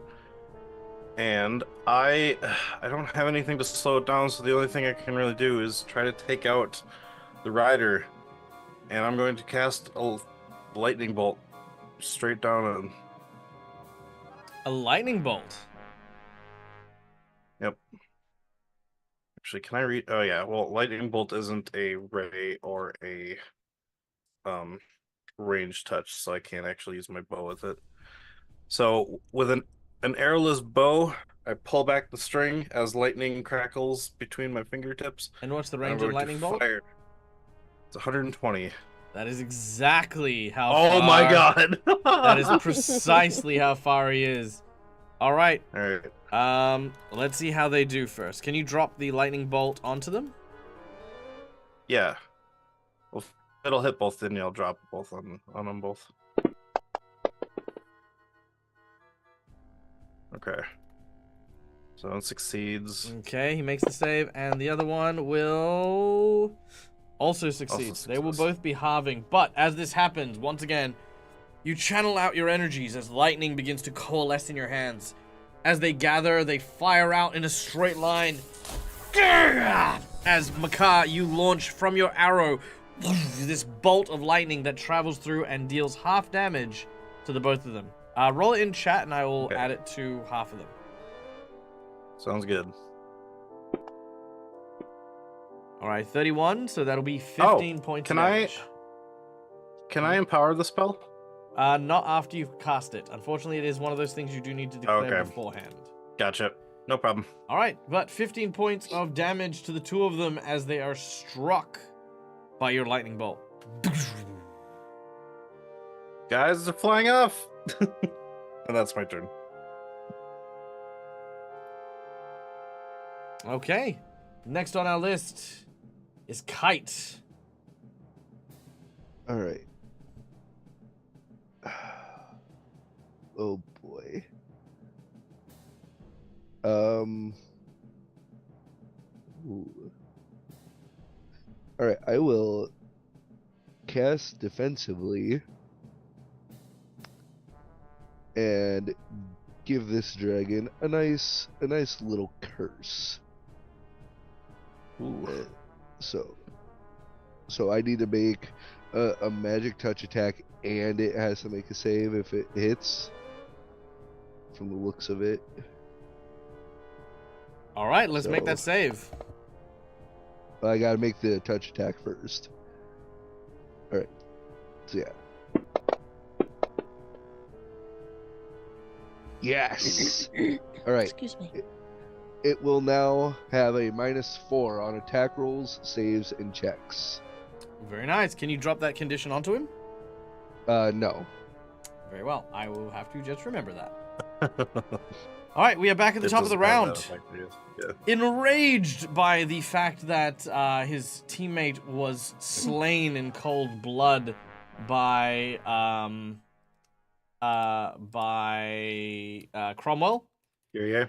And I don't have anything to slow it down, so the only thing I can really do is try to take out the rider. And I'm going to cast a lightning bolt straight down on him. A lightning bolt. Yep. Actually, can I read? Oh yeah. Well, lightning bolt isn't a ray or a range touch, so I can't actually use my bow with it. So with an arrowless bow, I pull back the string as lightning crackles between my fingertips. And what's the and I'm range of going to lightning bolt? fire. It's 120. That is exactly how Oh far. my god. That is precisely how far he is. All right. All right. Let's see how they do first. Can you drop the lightning bolt onto them? Yeah. Well, if it'll hit both, then you'll drop both on them both. Okay. So it succeeds. Okay, he makes the save, and the other one will also succeed. Also They will success. both be halving. But as this happens, once again, you channel out your energies as lightning begins to coalesce in your hands. As they gather, they fire out in a straight line. As Makar, you launch from your arrow this bolt of lightning that travels through and deals half damage to the both of them. Roll it in chat, and I will Okay. add it to half of them. Sounds good. All right, 31, so that'll be 15 points can of I- damage. Can I empower the spell? Not after you've cast it. Unfortunately, it is one of those things you do need to declare Okay. beforehand. Gotcha. No problem. All right, but 15 points of damage to the two of them as they are struck by your lightning bolt. Guys, they're flying off. And that's my turn. Okay, next on our list is Kite. All right. Oh boy. Ooh. All right, I will cast defensively and give this dragon a nice little curse. Ooh. So I need to make a magic touch attack, and it has to make a save if it hits. From the looks of it. All right, let's make that So- save. I gotta make the touch attack first. All right. So yeah. Yes. All right. Excuse me. It will now have a -4 on attack rolls, saves, and checks. Very nice. Can you drop that condition onto him? No. Very well. I will have to just remember that. All right, we are back at the top of the round. Yeah. Enraged by the fact that his teammate was slain in cold blood by Cromwell. Yeah.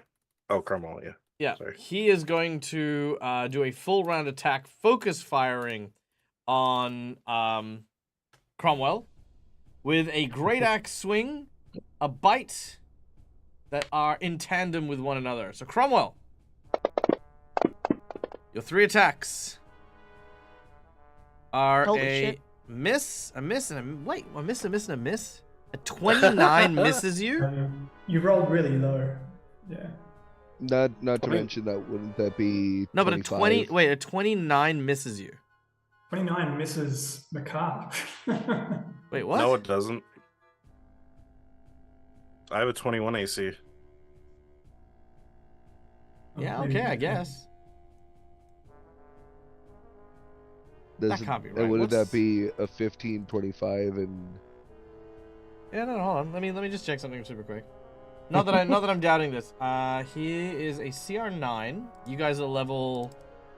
Oh, Cromwell, yeah. Yeah, Sorry. he is going to do a full round attack, focus firing on Cromwell with a great axe swing, a bite that are in tandem with one another. So Cromwell, your 3 attacks are Holy a shit. miss, a miss, and a wait, a miss, a miss, and a miss. A 29 misses you. You rolled really low. Yeah. Not to 20? mention that wouldn't that be No, but a 25? a 29 misses you. 29 misses Macabre. Wait, what? No, it doesn't. I have a 21 AC. Yeah, Maybe okay, I not. guess. Doesn't- can't be and right. wouldn't What's- that be a 15, 25, and Yeah, no, hold on. Let me just check something super quick. Not that I'm doubting this. He is a CR9. You guys are level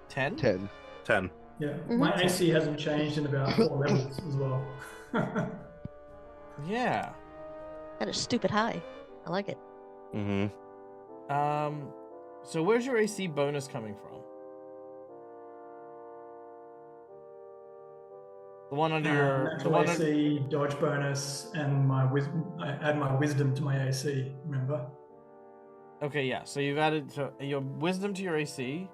10? 10? 10. Yeah, my Mhm. AC hasn't changed in about 4 levels as well. Yeah. That is stupid high. I like it. Mm-hmm. So where's your AC bonus coming from? The one under your the Natural one AC, dodge bonus, and my wisdom. I add my wisdom to my AC. Remember? Okay, yeah. So you've added your wisdom to your AC.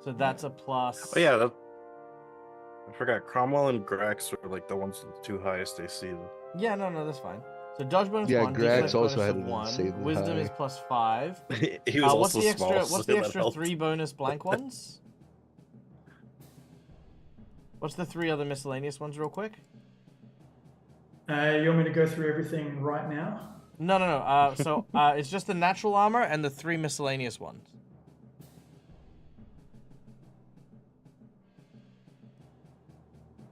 So that's a plus. Oh, yeah. I forgot. Cromwell and Grax were like the ones with the 2 highest AC. Yeah, no, that's fine. So dodge bonus Yeah, 1, Grax defense also bonus had of an 1, insanely wisdom high. is plus 5. He was What's also the extra? small. What's so the that extra helped. 3 bonus blank ones? What's the 3 other miscellaneous ones, real quick? You want me to go through everything right now? No. So it's just the natural armor and the 3 miscellaneous ones.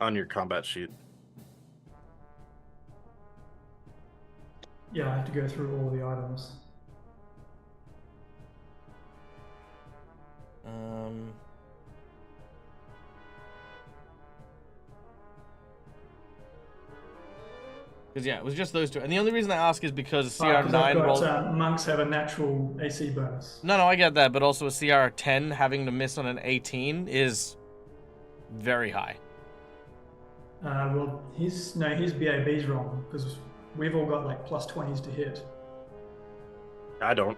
On your combat sheet. Yeah, I have to go through all the items. Because yeah, it was just those two, and the only reason I ask is because Because I've CR9 rolled. got monks have a natural AC bonus. No, I get that, but also a CR10 having to miss on an 18 is very high. Well, his BAB's wrong because we've all got like plus 20s to hit. I don't.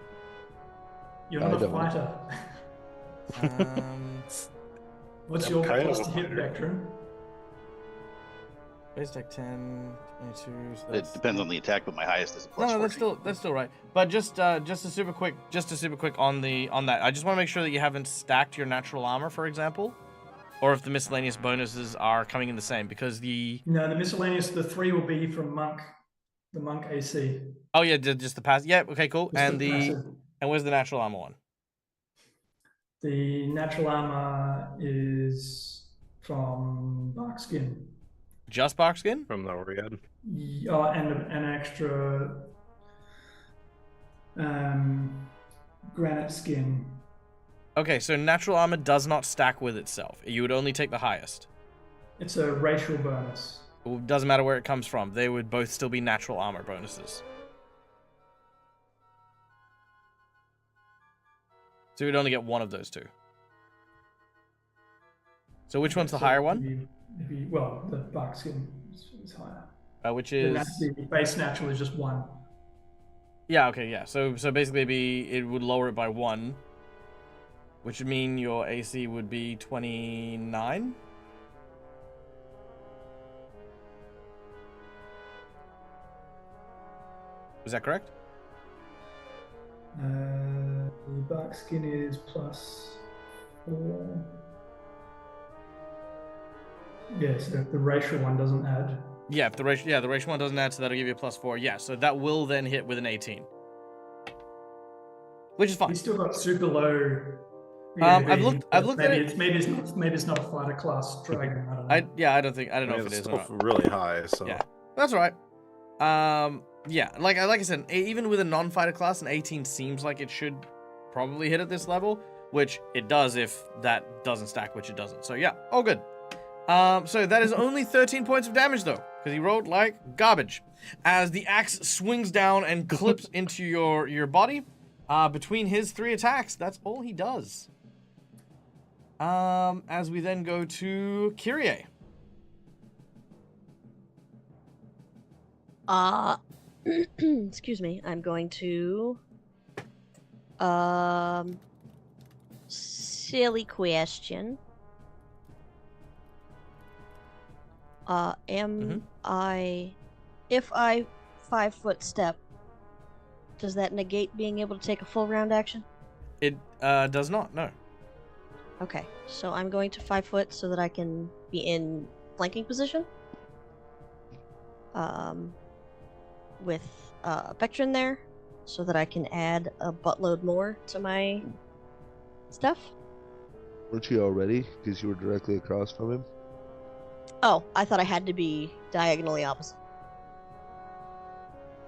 You're not I a don't. fighter. What's I'm your kind of plus a to hit, fighter. Vectrum? Base deck 10, 22. So It that's- depends on the attack, but my highest is a plus No, 40. that's still right. But just a super quick on that. I just want to make sure that you haven't stacked your natural armor, for example, or if the miscellaneous bonuses are coming in the same, because the No, the miscellaneous, the 3 will be from the monk AC. oh yeah, just the pass. Yeah, okay, cool. Just And passive. and where's the natural armor one? The natural armor is from bark skin. Just bark skin? From the Oriad. And an extra granite skin. Okay, so natural armor does not stack with itself. You would only take the highest. It's a racial bonus. It doesn't matter where it comes from. They would both still be natural armor bonuses. So you'd only get one of those two. So which one's the higher one? Well, the bark skin is higher. Which is The base natural is just 1. yeah, okay, yeah. So basically it would lower it by 1, which would mean your AC would be 29. Is that correct? The bark skin is plus 4. Yes, the racial one doesn't add. Yeah, if the racial one doesn't add, so that'll give you a plus 4. Yeah, so that will then hit with an 18. Which is fine. He's still got super low. I've looked at it. Maybe it's not a fighter class dragon. I don't know. I don't know if it It's is or still not. really high, so Yeah, that's all right. Yeah, like I said, even with a non-fighter class, an 18 seems like it should probably hit at this level, which it does if that doesn't stack, which it doesn't. So yeah, all good. So that is only 13 points of damage though, because he rolled like garbage. As the axe swings down and clips into your body, between his 3 attacks, that's all he does. As we then go to Kyrie. Excuse me. I'm going to silly question. If I 5-foot step, does that negate being able to take a full round action? It does not, no. Okay, so I'm going to 5 foot so that I can be in flanking position. With Vectrin there, so that I can add a buttload more to my stuff. Weren't you already? Because you were directly across from him. Oh, I thought I had to be diagonally opposite.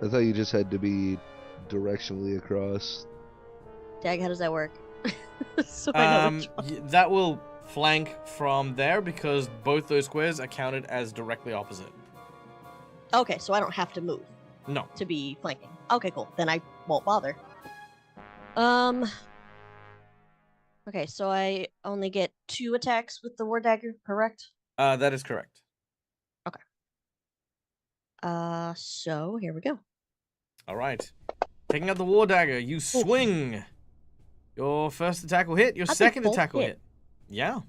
I thought you just had to be directionally across. Dag, how does that work? So I know which one. That will flank from there because both those squares are counted as directly opposite. Okay, so I don't have to move No. to be flanking. Okay, cool. Then I won't bother. Okay, so I only get 2 attacks with the war dagger, correct? That is correct. So here we go. All right. Taking out the war dagger, you swing. Your first attack will hit. Your I think second both attack will hit. hit. Yeah.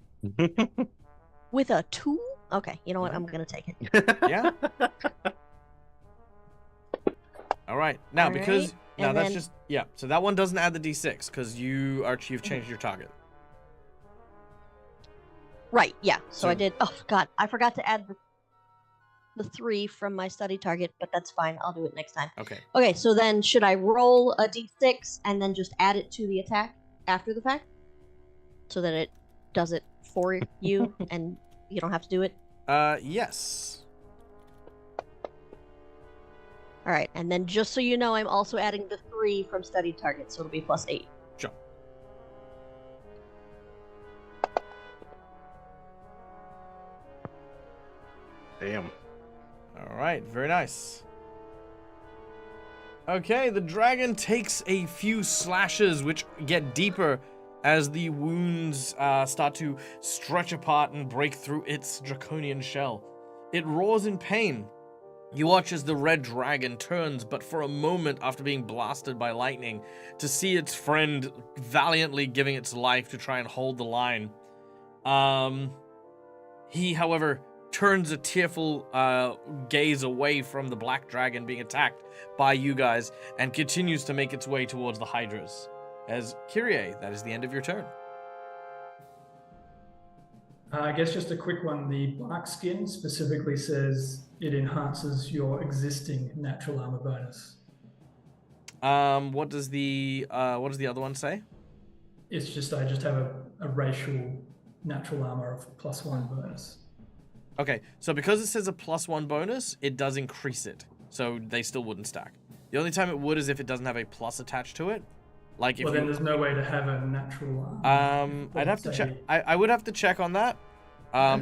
With a 2? Okay, you know what? I'm gonna take it. Yeah. All right. Now, All because right, now and that's then- just yeah. So that one doesn't add the d6 because you've changed your target. Right, yeah. So I So- did. Oh God, I forgot to add the 3 from my study target, but that's fine. I'll do it next time. Okay. Okay, so then should I roll a d6 and then just add it to the attack after the fact, so that it does it for you and you don't have to do it? Yes. All right, and then just so you know, I'm also adding the 3 from studied targets, so it'll be +8. Sure. Damn. All right, very nice. Okay, the dragon takes a few slashes, which get deeper as the wounds start to stretch apart and break through its draconian shell. It roars in pain. You watch as the red dragon turns, but for a moment after being blasted by lightning, to see its friend valiantly giving its life to try and hold the line. He, however, turns a tearful gaze away from the black dragon being attacked by you guys and continues to make its way towards the hydras. As Kyrie, that is the end of your turn. I guess just a quick one. The bark skin specifically says it enhances your existing natural armor bonus. What does the other one say? It's just I just have a racial natural armor of +1 bonus. Okay, so because it says a +1 bonus, it does increase it. So they still wouldn't stack. The only time it would is if it doesn't have a plus attached to it. Like if Well, then there's no way to have a natural armor. I'd have to check. I would have to check on that.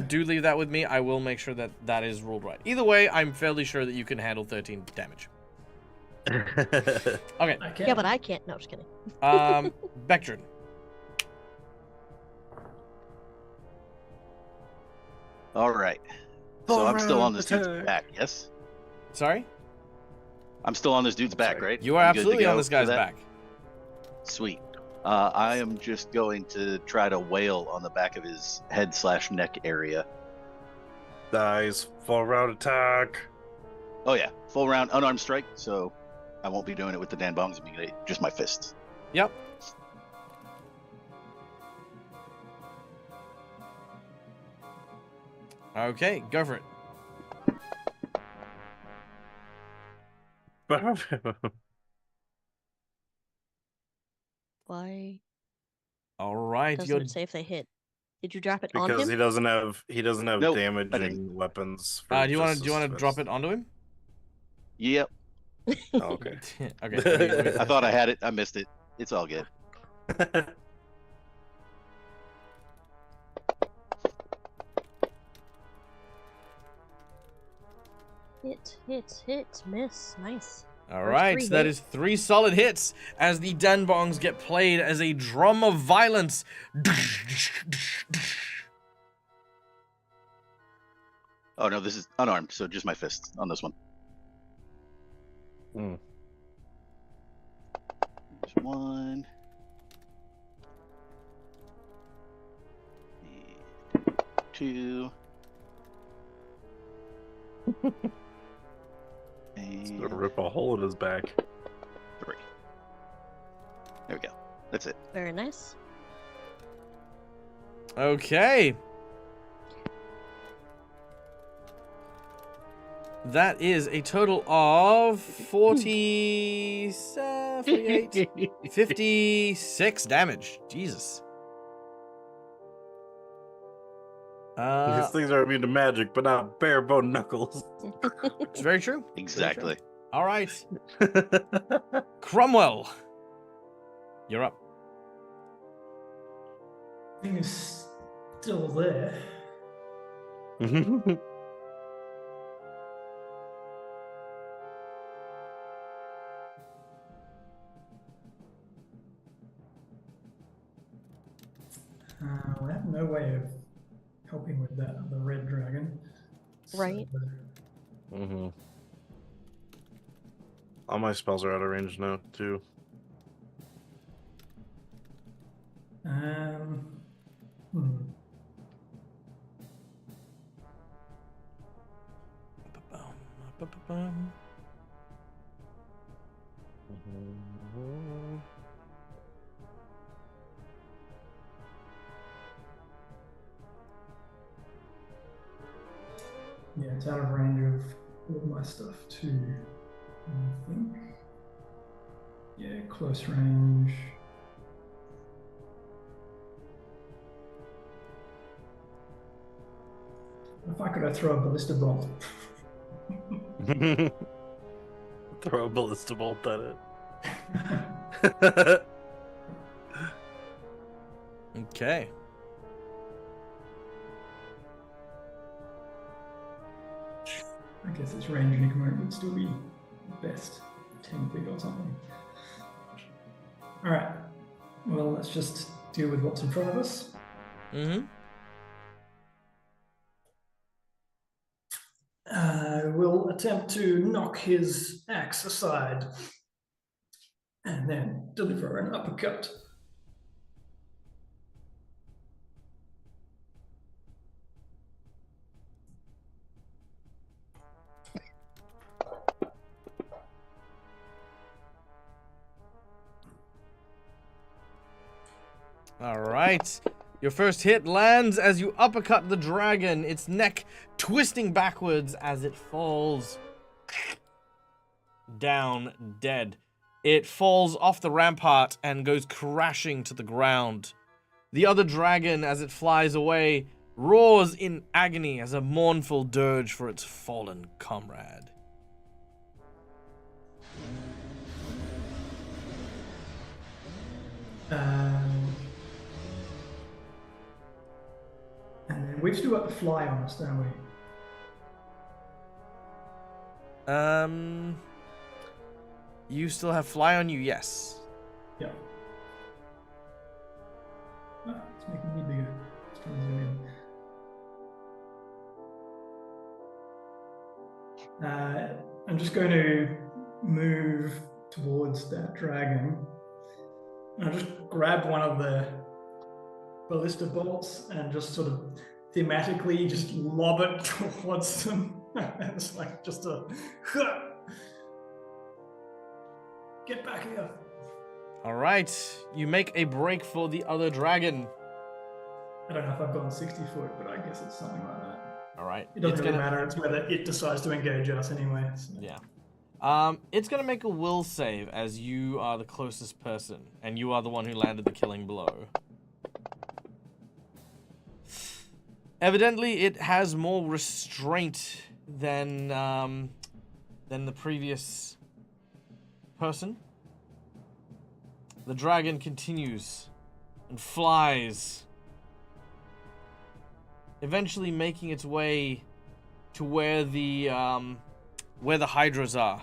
Do leave that with me. I will make sure that that is ruled right. Either way, I'm fairly sure that you can handle 13 damage. Okay. I can. Yeah, but I can't. No, just kidding. Bectrin. All right. So I'm still on this dude's back, yes? Sorry? I'm still on this dude's back, Sorry. right? You are I'm good to absolutely go on this for guy's that? back. Sweet. I am just going to try to wail on the back of his head/neck area. Dies. Full round attack. Oh yeah, full round unarmed strike. So I won't be doing it with the Dan Bongs. It'll be just my fists. Yep. Okay, go for it. Why All right, doesn't you're it say if they hit? Did you drop it on Because him? he doesn't have Nope, damaging weapons. For do you want just to his drop fist. it onto him? Yep. Oh, okay. Okay. I thought I had it. I missed it. It's all good. Hit, miss. Nice. All First right, 3 so that hits. is 3 solid hits as the danbongs get played as a drum of violence. Oh no, this is unarmed, so just my fists on this one. Mm. There's 1. And 2. It's gonna And rip a hole in his back. 3. There we go. That's it. Very nice. Okay. That is a total of 48, 56 damage. Jesus. These things are immune to magic, but not bare bone knuckles. It's very true. Exactly. All right. Cromwell. You're up. Thing is still there. We have no way of helping with that other red dragon. Right. Mm-hmm. All my spells are out of range now, too. Hmm. Yeah, it's out of range of all my stuff too, I think. Yeah, close range. If I could, I throw a ballista bolt. Throw a ballista bolt at it. Okay. I guess its range in command would still be best 10 feet or something. Alright. Well, let's just deal with what's in front of us. Mm-hmm. We'll attempt to knock his axe aside and then deliver an uppercut. All right. Your first hit lands as you uppercut the dragon, its neck twisting backwards as it falls down dead. It falls off the rampart and goes crashing to the ground. The other dragon, as it flies away, roars in agony as a mournful dirge for its fallen comrade. And then we've still got the fly on us, don't we? You still have fly on you, yes. Yeah. Oh, it's making me bigger. Let's try and zoom in. I'm just going to move towards that dragon. And I'll just grab one of the ballista bolts and just sort of thematically just lob it towards them. It's like just a get back here. All right, you make a break for the other dragon. I don't know if I've gone 60 foot, but I guess it's something like that. All right, It doesn't really matter. It's whether it decides to engage us anyway. So. Yeah. It's gonna make a will save as you are the closest person, and you are the one who landed the killing blow. Evidently, it has more restraint than the previous person. The dragon continues and flies, eventually making its way to where the hydras are.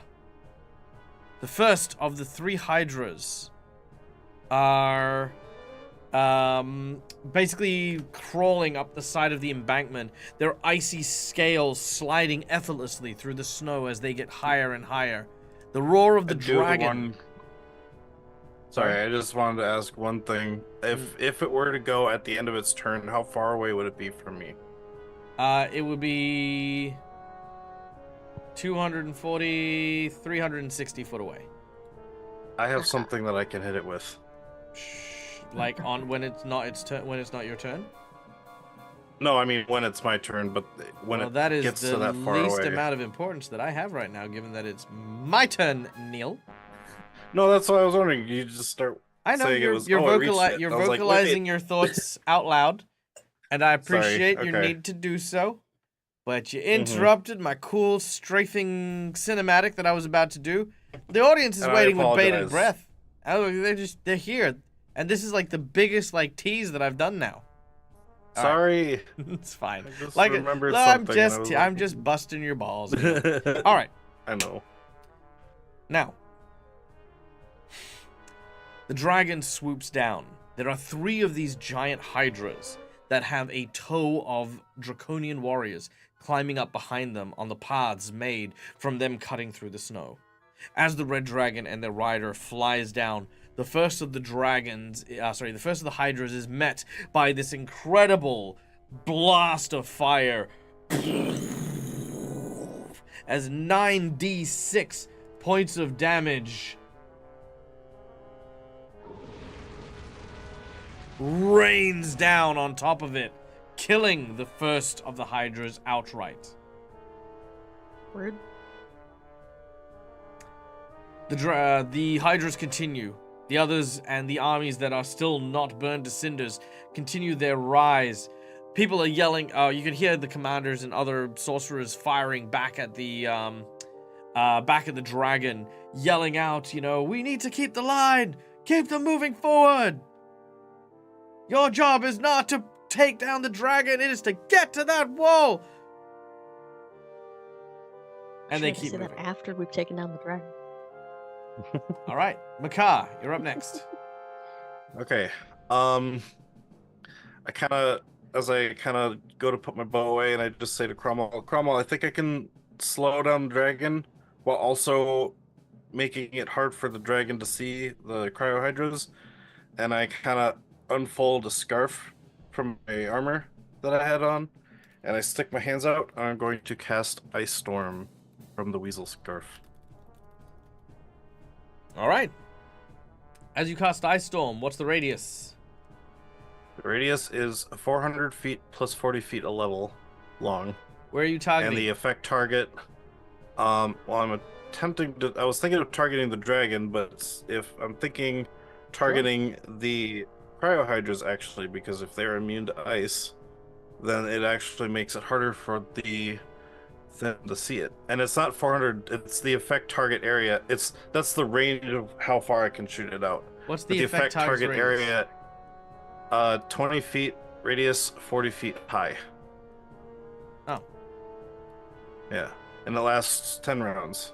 The first of the 3 hydras are basically crawling up the side of the embankment, their icy scales sliding effortlessly through the snow as they get higher and higher. The roar of the dragon. Sorry, I just wanted to ask one thing. If it were to go at the end of its turn, how far away would it be from me? It would be 240, 360 foot away. I have something that I can hit it with. Like on when it's not its turn, when it's not your turn. No, I mean when it's my turn, but when it gets to that far away. That is the least amount of importance that I have right now, given that it's my turn, Neil. No, that's what I was wondering. You just start. I know saying you're vocalizing your thoughts out loud, and I appreciate your need to do so. But you interrupted my cool strafing cinematic that I was about to do. The audience is waiting with bated breath. Oh, they're here, and this is like the biggest tease that I've done now. Sorry, it's fine. I just remembered something. I'm just busting your balls. All right. I know. Now, the dragon swoops down. There are 3 of these giant hydras that have a tow of draconian warriors climbing up behind them on the paths made from them cutting through the snow. As the red dragon and their rider flies down, the first of the hydras is met by this incredible blast of fire as 9d6 points of damage rains down on top of it, killing the first of the hydras outright. Word. The hydras continue. The others and the armies that are still not burned to cinders continue their rise. People are yelling. You can hear the commanders and other sorcerers firing back at the back at the dragon, yelling out, we need to keep the line! Keep them moving forward! Your job is not to take down the dragon, it is to get to that wall! And they keep say moving. that after we've taken down the dragon. All right, Makar, you're up next. Okay. As I kind of go to put my bow away, and I just say to Cromwell, I think I can slow down the dragon while also making it hard for the dragon to see the cryohydras. And I kind of unfold a scarf from my armor that I had on, and I stick my hands out, and I'm going to cast Ice Storm from the weasel scarf. All right. As you cast Ice Storm, what's the radius? The radius is 400 feet plus 40 feet a level long. Where are you targeting? And the effect target, I was thinking of targeting the dragon, but if I'm thinking targeting the cryohydras, actually, because if they're immune to ice, then it actually makes it harder for them to see it. And it's not 400, it's the effect target area. That's the range of how far I can shoot it out. What's the effect target area? 20 feet radius, 40 feet high. Oh. Yeah. And it lasts 10 rounds.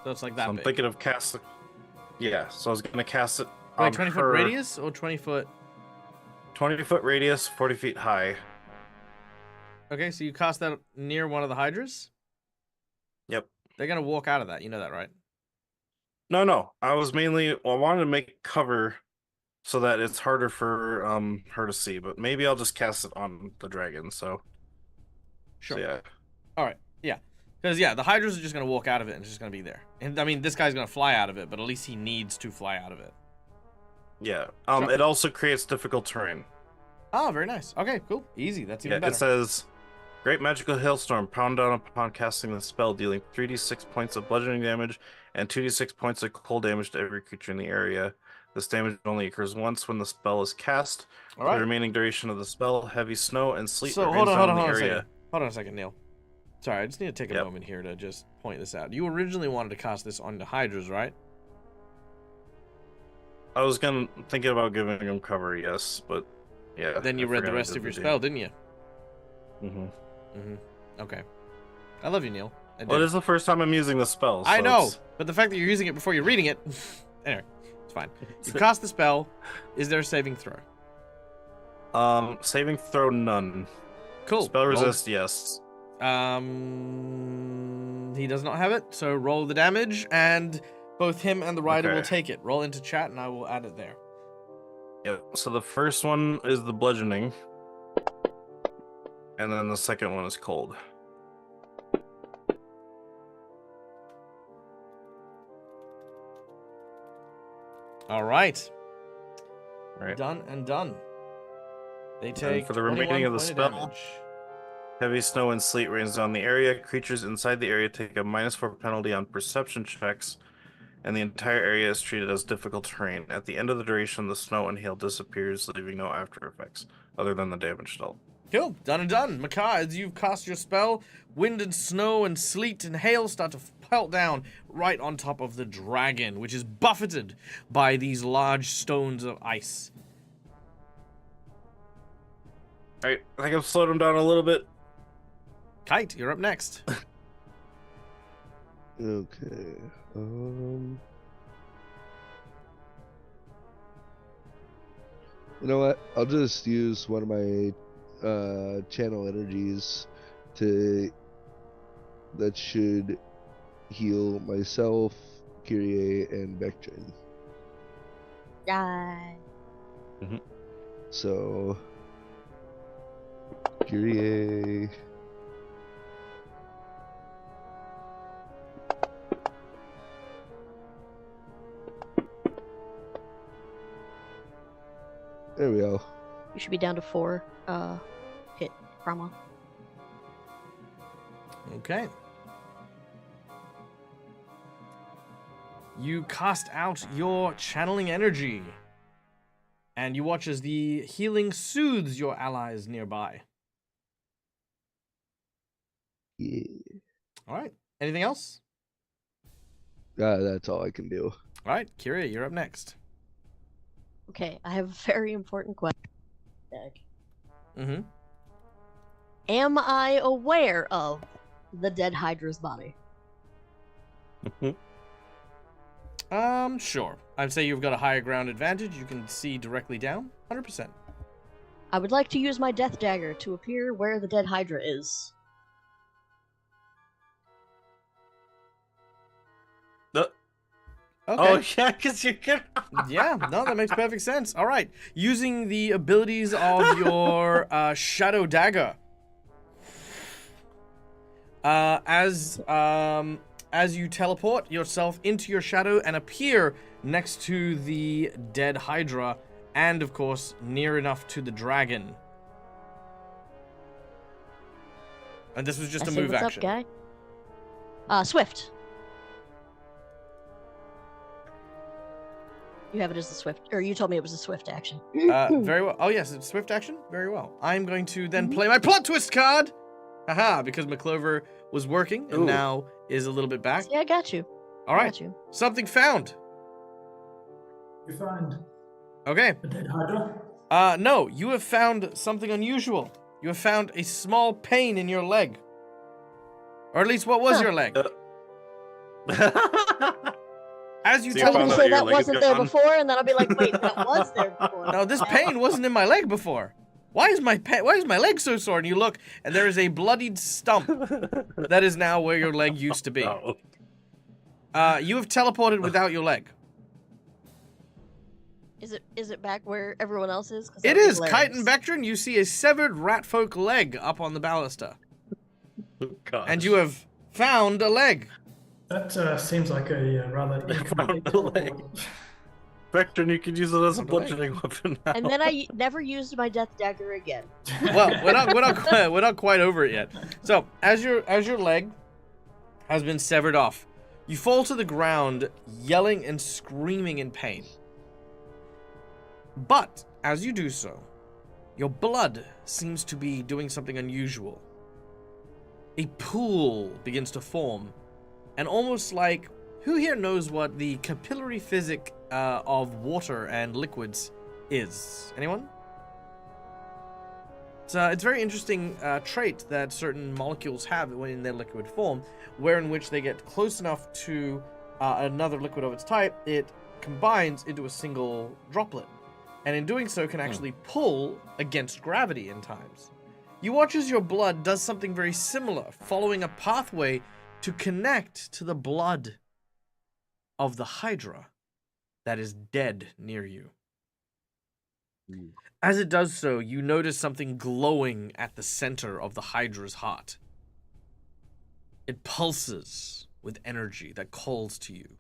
So it's like that So I'm big. thinking of casting. Yeah, so I was gonna cast it. Wait, 20 foot radius or 20 foot? 20 foot radius, 40 feet high. Okay, so you cast that near one of the hydras? Yep. They're gonna walk out of that. You know that, right? No. I wanted to make cover so that it's harder for her to see, but maybe I'll just cast it on the dragon. So. Sure. So, yeah. All right. Yeah. Because the hydras are just gonna walk out of it and it's just gonna be there. And I mean, this guy's gonna fly out of it, but at least he needs to fly out of it. Yeah. Sure. It also creates difficult terrain. Oh, very nice. Okay, cool. Easy. That's even better. It says, Great Magical Hailstorm, pound down upon casting the spell, dealing 3d6 points of bludgeoning damage and 2d6 points of cold damage to every creature in the area. This damage only occurs once when the spell is cast. All For right. the remaining duration of the spell, heavy snow and sleet So rains hold down on the a area. second. Hold on a second, Neil. Sorry, I just need to take a moment here to just point this out. You originally wanted to cast this on the hydras, right? I was thinking about giving him cover, yes, but yeah. Then you read the rest of your spell, didn't you? Okay. I love you, Neil. Well, this is the first time I'm using the spell. So I know, but the fact that you're using it before you're reading it... Anyway, it's fine. You cast the spell. Is there a saving throw? Saving throw, none. Cool. Spell resist, yes. He does not have it, so roll the damage, and both him and the rider will take it. Roll into chat, and I will add it there. Yep. So the first one is the bludgeoning, and then the second one is cold. All right. Right. Done and done. They take for the remaining of the spell, damage. Heavy snow and sleet rains down the area. Creatures inside the area take a -4 penalty on perception checks, and the entire area is treated as difficult terrain. At the end of the duration, the snow and hail disappears, leaving no after effects other than the damage dealt. Cool. Done and done. Makar, as you've cast your spell, wind and snow and sleet and hail start to pelt down right on top of the dragon, which is buffeted by these large stones of ice. Alright, I think I've slowed him down a little bit. Kite, you're up next. Okay. You know what? I'll just use one of my channel energies that should heal myself, Kyrie, and Bectrin. Die. So, Kyrie. There we go. You should be down to 4 hit Cromwell. Okay. You cast out your channeling energy, and you watch as the healing soothes your allies nearby. Yeah. All right. Anything else? That's all I can do. All right, Kira, you're up next. Okay, I have a very important question. Mm-hmm. Am I aware of the dead Hydra's body? Sure. I'd say you've got a higher ground advantage. You can see directly down. 100%. I would like to use my death dagger to appear where the dead Hydra is. Okay. Oh yeah, because you can. Yeah, no, that makes perfect sense. All right. Using the abilities of your Shadow Dagger. As you teleport yourself into your shadow and appear next to the dead Hydra, and of course, near enough to the dragon. And this was just I a say, move what's action. up, guy? Swift. You have it as a swift, or you told me it was a swift action. Very well. Oh yes, it's swift action. Very well. I'm going to then play my plot twist card. Haha, because McClover was working and Ooh. now is a little bit back. Yeah, I got you. All I right. got you. Something found. You find Okay. a dead Hydra? No, you have found something unusual. You have found a small pain in your leg. Or at least what was Huh. your leg? As you So you I was tell gonna found out say your that leg is wasn't there gone? before, and then I'll be like, wait, that was there before. No, this pain wasn't in my leg before. Why is my leg so sore? And you look, and there is a bloodied stump that is now where your leg used to be. Oh. You have teleported without your leg. Is it back where everyone else is? 'Cause It that'd be is. Kite and hilarious. Vectron, you see a severed ratfolk leg up on the ballista. Gosh. And you have found a leg. That seems like a rather incomplete found a leg. teleport. Vector, you could use it as a Found a leg. bludgeoning weapon now. And then I never used my death dagger again. Well, we're not quite over it yet. So, as your leg has been severed off, you fall to the ground, yelling and screaming in pain. But as you do so, your blood seems to be doing something unusual. A pool begins to form, and almost like, who here knows what the capillary physics of water and liquids is? Anyone? It's a very interesting trait that certain molecules have when in their liquid form, where in which they get close enough to another liquid of its type, it combines into a single droplet. And in doing so can actually pull against gravity in times. You watch as your blood does something very similar, following a pathway to connect to the blood of the Hydra that is dead near you. As it does so, you notice something glowing at the center of the Hydra's heart. It pulses with energy that calls to you.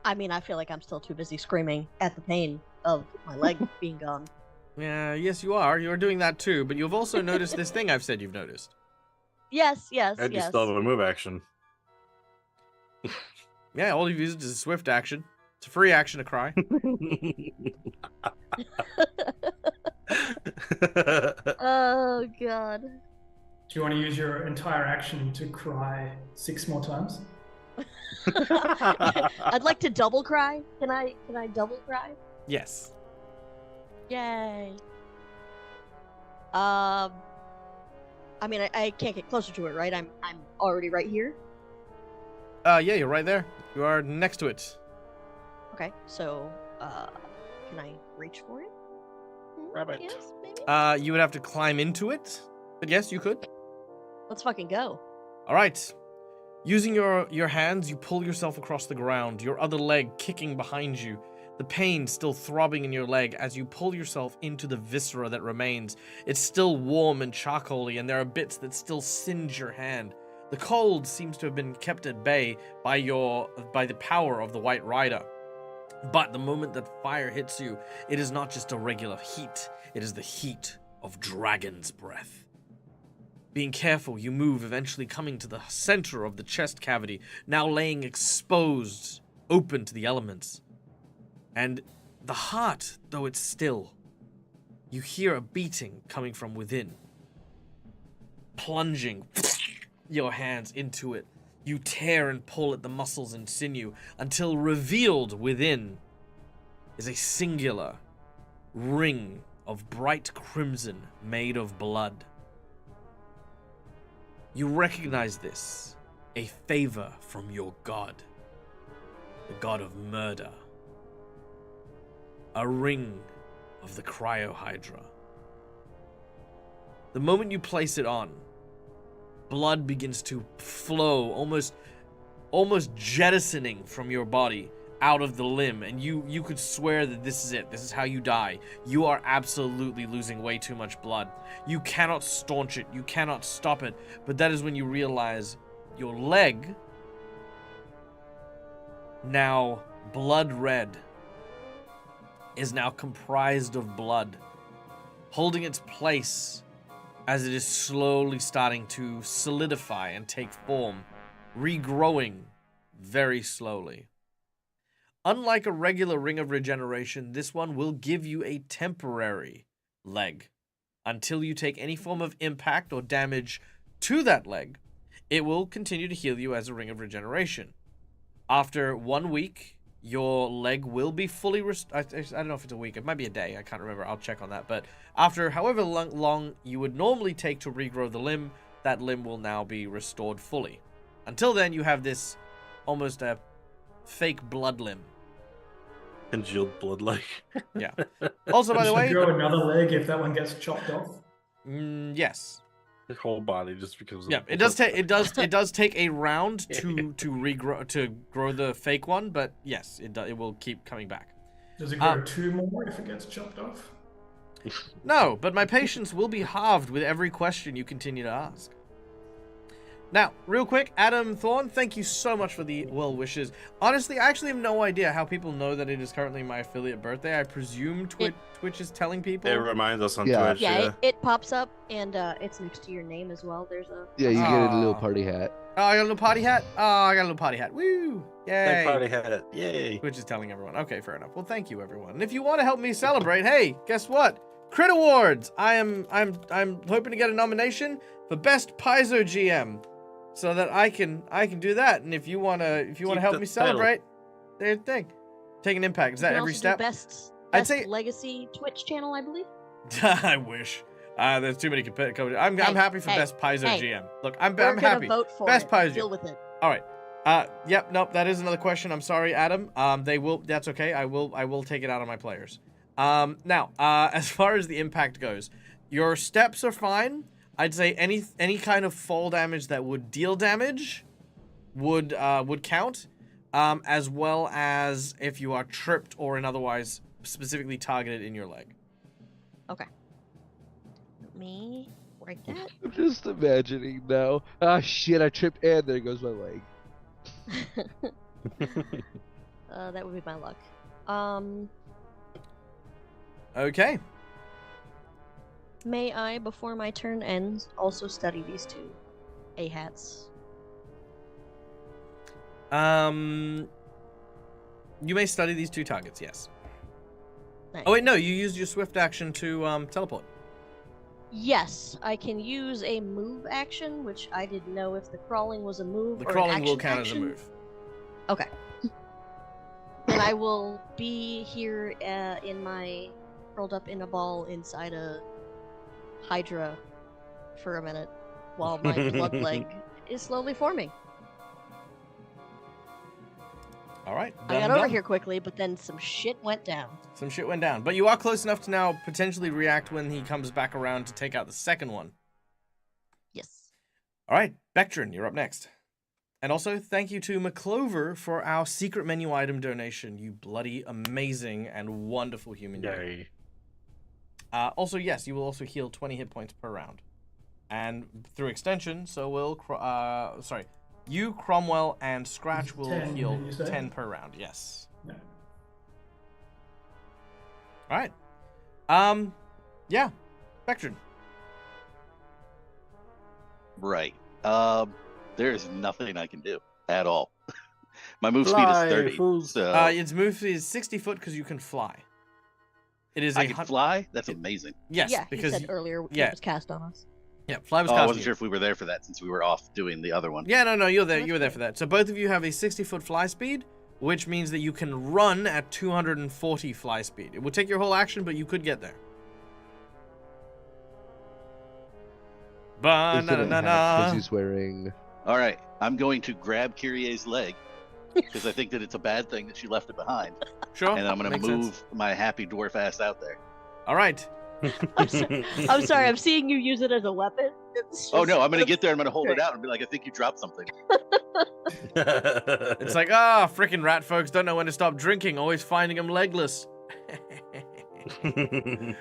I mean, I feel like I'm still too busy screaming at the pain of my leg being gone. Yeah, yes, you are. You're doing that too, but you've also noticed this thing I've said you've noticed. Yes, And you yes. still have a move action. Yeah, all you've used is a swift action. It's a free action to cry. Oh, God. Do you want to use your entire action to cry 6 more times? I'd like to double cry. Can I double cry? Yes. Yay. I mean, I can't get closer to it, right? I'm already right here. Yeah, you're right there. You are next to it. Okay, so can I reach for it? Grab it. Yes, maybe. You would have to climb into it, but yes, you could. Let's fucking go. All right. Using your hands, you pull yourself across the ground, your other leg kicking behind you, the pain still throbbing in your leg as you pull yourself into the viscera that remains. It's still warm and charcoaly, and there are bits that still singe your hand. The cold seems to have been kept at bay by the power of the White Rider. But the moment that fire hits you, it is not just a regular heat, it is the heat of dragon's breath. Being careful, you move, eventually coming to the center of the chest cavity, now laying exposed, open to the elements. And the heart, though it's still, you hear a beating coming from within. Plunging your hands into it, you tear and pull at the muscles and sinew until revealed within is a singular ring of bright crimson made of blood. You recognize this, a favor from your god, the god of murder. A ring of the cryohydra. The moment you place it on, blood begins to flow, almost jettisoning from your body out of the limb, and you could swear that this is it. This is how you die. You are absolutely losing way too much blood. You cannot staunch it. You cannot stop it. But that is when you realize your leg, now blood red, is now comprised of blood, holding its place as it is slowly starting to solidify and take form, regrowing very slowly. Unlike a regular ring of regeneration, this one will give you a temporary leg. Until you take any form of impact or damage to that leg, it will continue to heal you as a ring of regeneration. After 1 week, your leg will be fully I don't know if it's a week, it might be a day, I can't remember, I'll check on that. But after however long you would normally take to regrow the limb, that limb will now be restored fully. Until then, you have this almost a fake blood limb. Congealed blood leg. Yeah. Also, by the Should way, grow another leg if that one gets chopped off. yes. His whole body just becomes. Yeah, it does take a round to grow the fake one, but yes, it will keep coming back. Does it grow 2 more if it gets chopped off? No, but my patience will be halved with every question you continue to ask. Now, real quick, Adam Thorne, thank you so much for the well wishes. Honestly, I actually have no idea how people know that it is currently my affiliate birthday. I presume Twitch is telling people. It reminds us on Yeah. Twitch. Yeah, it pops up, and it's next to your name as well. There's a... Yeah, you get a little Aw. party hat. Oh, I got a little party hat? Oh, I got a little party hat. Woo! Yay! They probably had it. Yay! Twitch is telling everyone. Okay, fair enough. Well, thank you, everyone. And if you want to help me celebrate, hey, guess what? Crit Awards! I'm hoping to get a nomination for Best Paizo GM. So that I can do that, and if you wanna help me celebrate, there's the thing. Take an impact. Is that every step? Best I'd say legacy Twitch channel, I believe. I wish. There's too many competitors. I'm happy for Best Paizo GM. Look, I'm happy. Vote for Best Paizo. Deal with it. All right. Yep. Nope. That is another question. I'm sorry, Adam. They will. That's okay. I will take it out on my players. Now, as far as the impact goes, your steps are fine. I'd say any kind of fall damage that would deal damage would count, as well as if you are tripped or in otherwise specifically targeted in your leg. Okay. Let me write that. I'm just imagining now. Ah, shit, I tripped and there goes my leg. That would be my luck. Okay. May I, before my turn ends, also study these two A-hats? You may study these two targets, yes. Nice. Oh wait, no, you used your swift action to teleport. Yes, I can use a move action, which I didn't know if the crawling was a move The or crawling an will action count action. as a move. Okay. Then I will be here in my curled up in a ball inside a Hydra for a minute while my blood leg is slowly forming. All right. I got done, over done. here quickly, but then some shit went down. Some shit went down, but you are close enough to now potentially react when he comes back around to take out the second one. Yes. All right, Bectrin, you're up next. And also, thank you to McClover for our secret menu item donation. You bloody amazing and wonderful human being. Yay. Also, yes, you will also heal 20 hit points per round. And through extension, so will... you, Cromwell, and Scratch will 10, heal did you say? 10 per round, yes. Yeah. Alright. Yeah. Bectrin. Right. There is nothing I can do at all. My move speed is Fly, 30. fools. So Its move speed is 60 foot because you can fly. It is I a can hun- fly? That's amazing. Yes, yeah, he because said earlier yeah. it was cast on us. yeah, fly was Oh, I cast wasn't on sure you. if we were there for that since we were off doing the other one. Yeah, no, you're there. That's You were there good. for that. So both of you have a 60-foot fly speed, which means that you can run at 240 fly speed. It would take your whole action, but you could get there. Because he's wearing. All right, I'm going to grab Kyrie's leg because I think that it's a bad thing that she left it behind, Sure. and I'm going to makes move sense. my happy dwarf ass out there. All right. I'm sorry, I'm seeing you use it as a weapon. It's Oh just- no, I'm going to get there. I'm going to hold great. it out and be like, I think you dropped something. It's like, frickin' rat folks don't know when to stop drinking, always finding them legless. I'm going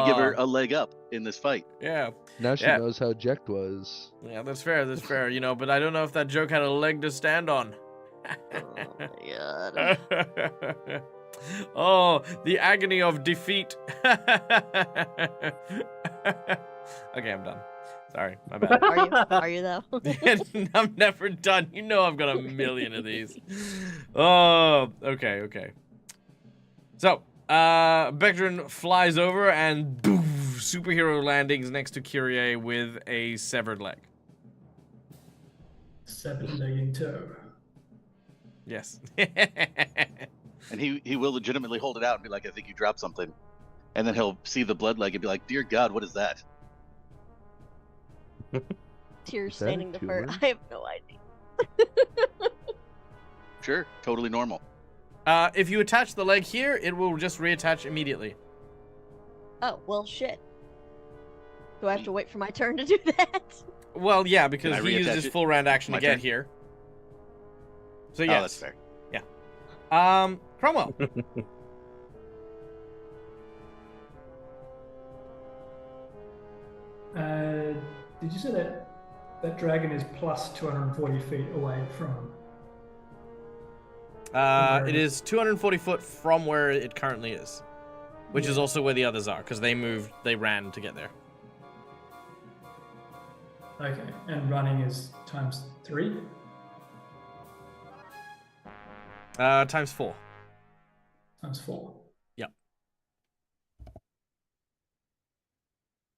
to give her a leg up in this fight. Yeah. Now she Yeah. knows how Jekt was. Yeah, that's fair, but I don't know if that joke had a leg to stand on. Oh my god. Oh, the agony of defeat. Okay, I'm done. Sorry, my bad. Are you? Are you though? I'm never done. You know I've got a million of these. Oh, okay. So, Bectrin flies over and boom, superhero landings next to Kyrie with a severed leg. Severed leg in tow. Yes. And he will legitimately hold it out and be like, I think you dropped something. And then he'll see the blood leg and be like, dear God, what is that? Tears Is that a staining the fur. tumor? I have no idea. Sure, totally normal. If you attach the leg here, it will just reattach immediately. Oh well, shit. Do I have to wait for my turn to do that? Well, yeah, because Can I he used reattach his it? full round action My to get turn? here. So Oh, yes. that's fair. Cromwell. Did you say that that dragon is plus 240 feet away from? It is 240 foot from where it currently is, which is also where the others are, because they ran to get there. Okay, and running is times 3. Times 4. Times 4.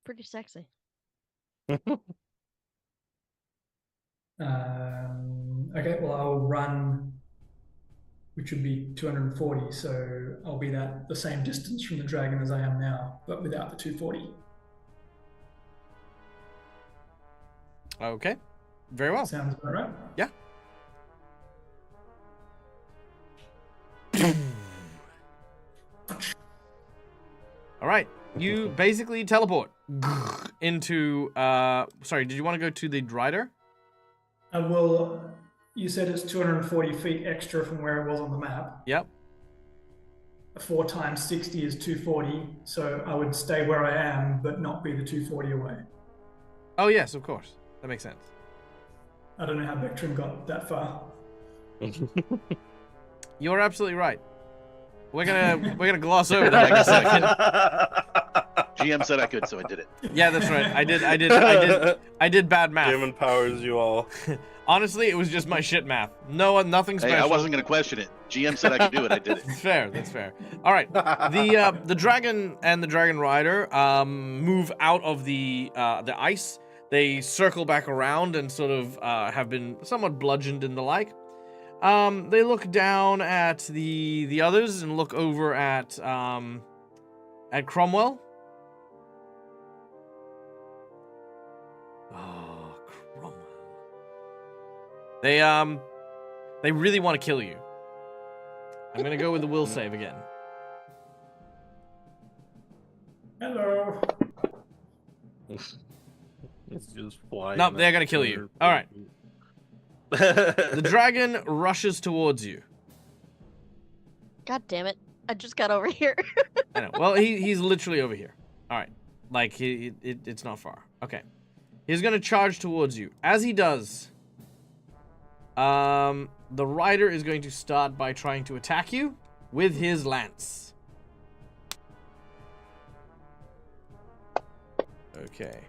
Pretty sexy. Okay, well I'll run, which would be 240, so I'll be that the same distance from the dragon as I am now, but without the 240. Okay. Very well. Sounds about right. Yeah. All right. You basically teleport into. Sorry, did you want to go to the rider? Well, you said it's 240 feet extra from where it was on the map. Yep. 4 times 60 is 240, so I would stay where I am, but not be the 240 away. Oh yes, of course. That makes sense. I don't know how Bectrin got that far. You're absolutely right. We're gonna gloss over that like a second. GM said I could, so I did it. Yeah, that's right. I did bad math. Jim empowers you all. Honestly, it was just my shit math. Nothing special. Hey, I wasn't going to question it. GM said I could do it. I did it. That's fair. That's fair. All right. The dragon and the dragon rider move out of the ice. They circle back around and sort of have been somewhat bludgeoned and the like. They look down at the others and look over at Cromwell. Oh, Cromwell. They really want to kill you. I'm gonna go with the will save again. Hello. It's just flying. No, they're gonna kill you. All right. The dragon rushes towards you. God damn it! I just got over here. I know. Well, he's literally over here. All right. Like it's not far. Okay. He's gonna charge towards you. As he does, the rider is going to start by trying to attack you with his lance. Okay.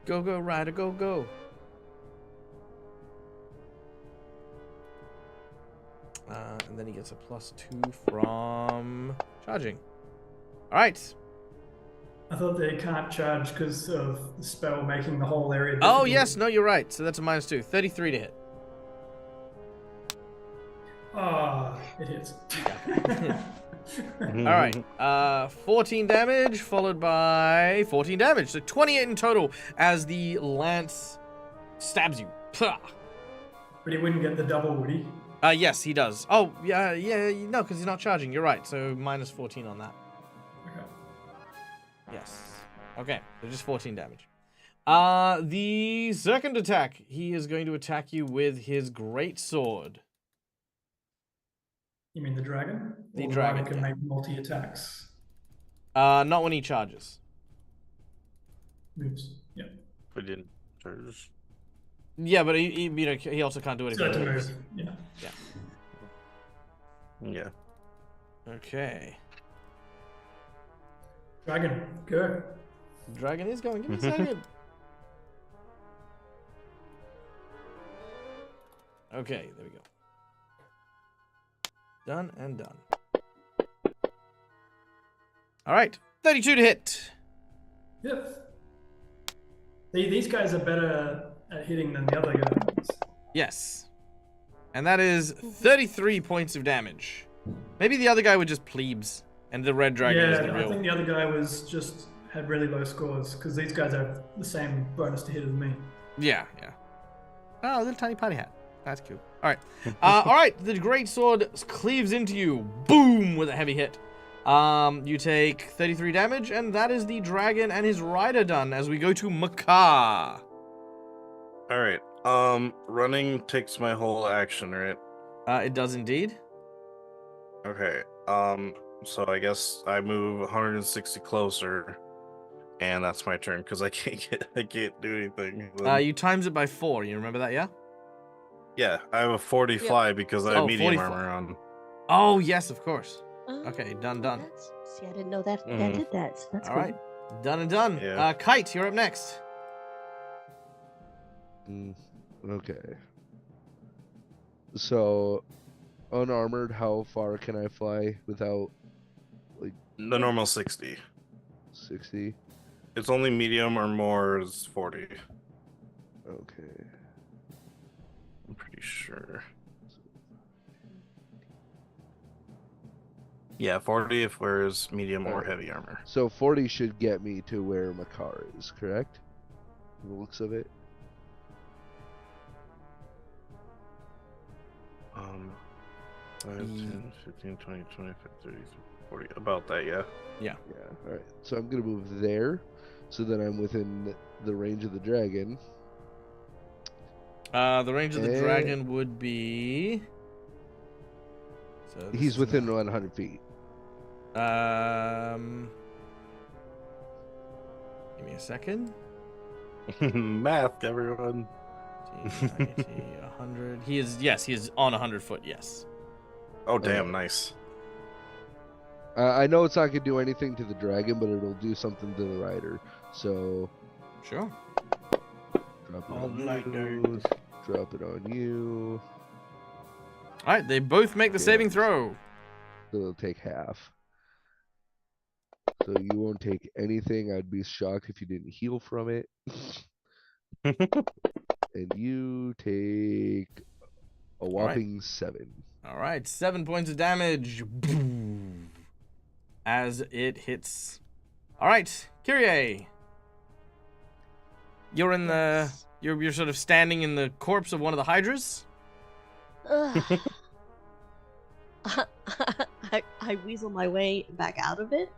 Go, rider, go. And then he gets a +2 from charging. All right. I thought they can't charge because of the spell making the whole area Oh, difficult. yes. No, you're right. So that's a -2. 33 to hit. Ah, it hits. All right. 14 damage followed by 14 damage. So 28 in total as the lance stabs you. Pah. But he wouldn't get the double, would he? Yes, he does. Oh, yeah, no, because he's not charging. You're right. So -14 on that. Okay. Yes. Okay, so just 14 damage. The second attack, he is going to attack you with his great sword. You mean the dragon? The Or dragon, can yeah. make multi-attacks. Not when he charges. Moves. Yeah. We didn't charge. Yeah, but he also can't do it if So he to moves. move. Yeah. Yeah. Okay. Dragon, go. Dragon is going. Give me a second. Okay, there we go. Done and done. All right, 32 to hit. Yep. These guys are better at hitting than the other guys. Yes. And that is 33 points of damage. Maybe the other guy were just plebes, and the red dragon is the Yeah, I real. think the other guy had really low scores because these guys have the same bonus to hit as me. Yeah. Oh, a little tiny party hat. That's cute. All right. All right. The great sword cleaves into you. Boom! With a heavy hit. You take 33 damage, and that is the dragon and his rider done as we go to Makar. All right. Running takes my whole action, right? It does indeed. Okay. So I guess I move 160 closer, and that's my turn because I can't do anything. You times it by 4. You remember that, yeah? Yeah, I have a 40 Yep. fly because I have medium 40 armor on. Oh, yes, of course. Oh, Okay, done. See, I didn't know that did that. So that's All cool. right. Done and done. Yeah. Kite, you're up next. Okay. So, unarmored, how far can I fly without The normal 60. 60? It's only medium or more is 40. Okay. I'm pretty sure. Yeah, 40 if wears medium or Alright. heavy armor. So 40 should get me to where Makar is, correct? From the looks of it. 5, 10, 15, 20, 25, 30, 40. About that, yeah. Yeah, alright. So I'm going to move there, so that I'm within the range of the dragon. The range of the Eh. dragon would be... So this He's is within not- 100 feet. Give me a second. Math, everyone. 90, 100. He is on 100 foot, yes. Oh, damn, nice. I know it's not going to do anything to the dragon, but it'll do something to the rider. So, Sure. drop it All on night, you. Drop it on you. Alright, they both make the Yeah. saving throw. So it'll take half. So you won't take anything. I'd be shocked if you didn't heal from it. And you take a whopping 7. Alright, 7 points of damage. Boom. As it hits. Alright, Kyrie. You're in the... You're sort of standing in the corpse of one of the hydras. Ugh. I weasel my way back out of it.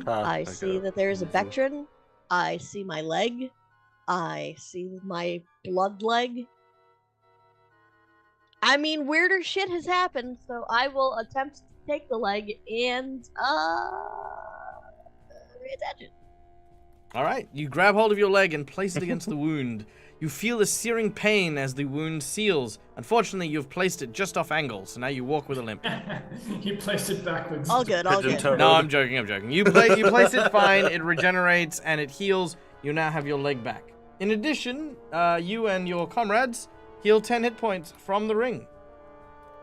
I see that there is a veteran. I see my leg. I see my blood leg. I mean, weirder shit has happened, so I will attempt to take the leg and reattach it. Alright, you grab hold of your leg and place it against the wound. You feel a searing pain as the wound seals. Unfortunately, you've placed it just off angle, so now you walk with a limp. You placed it backwards. All good, all Pigeon good. toe. No, I'm joking. You place it fine, it regenerates, and it heals. You now have your leg back. In addition, you and your comrades heal 10 hit points from the ring.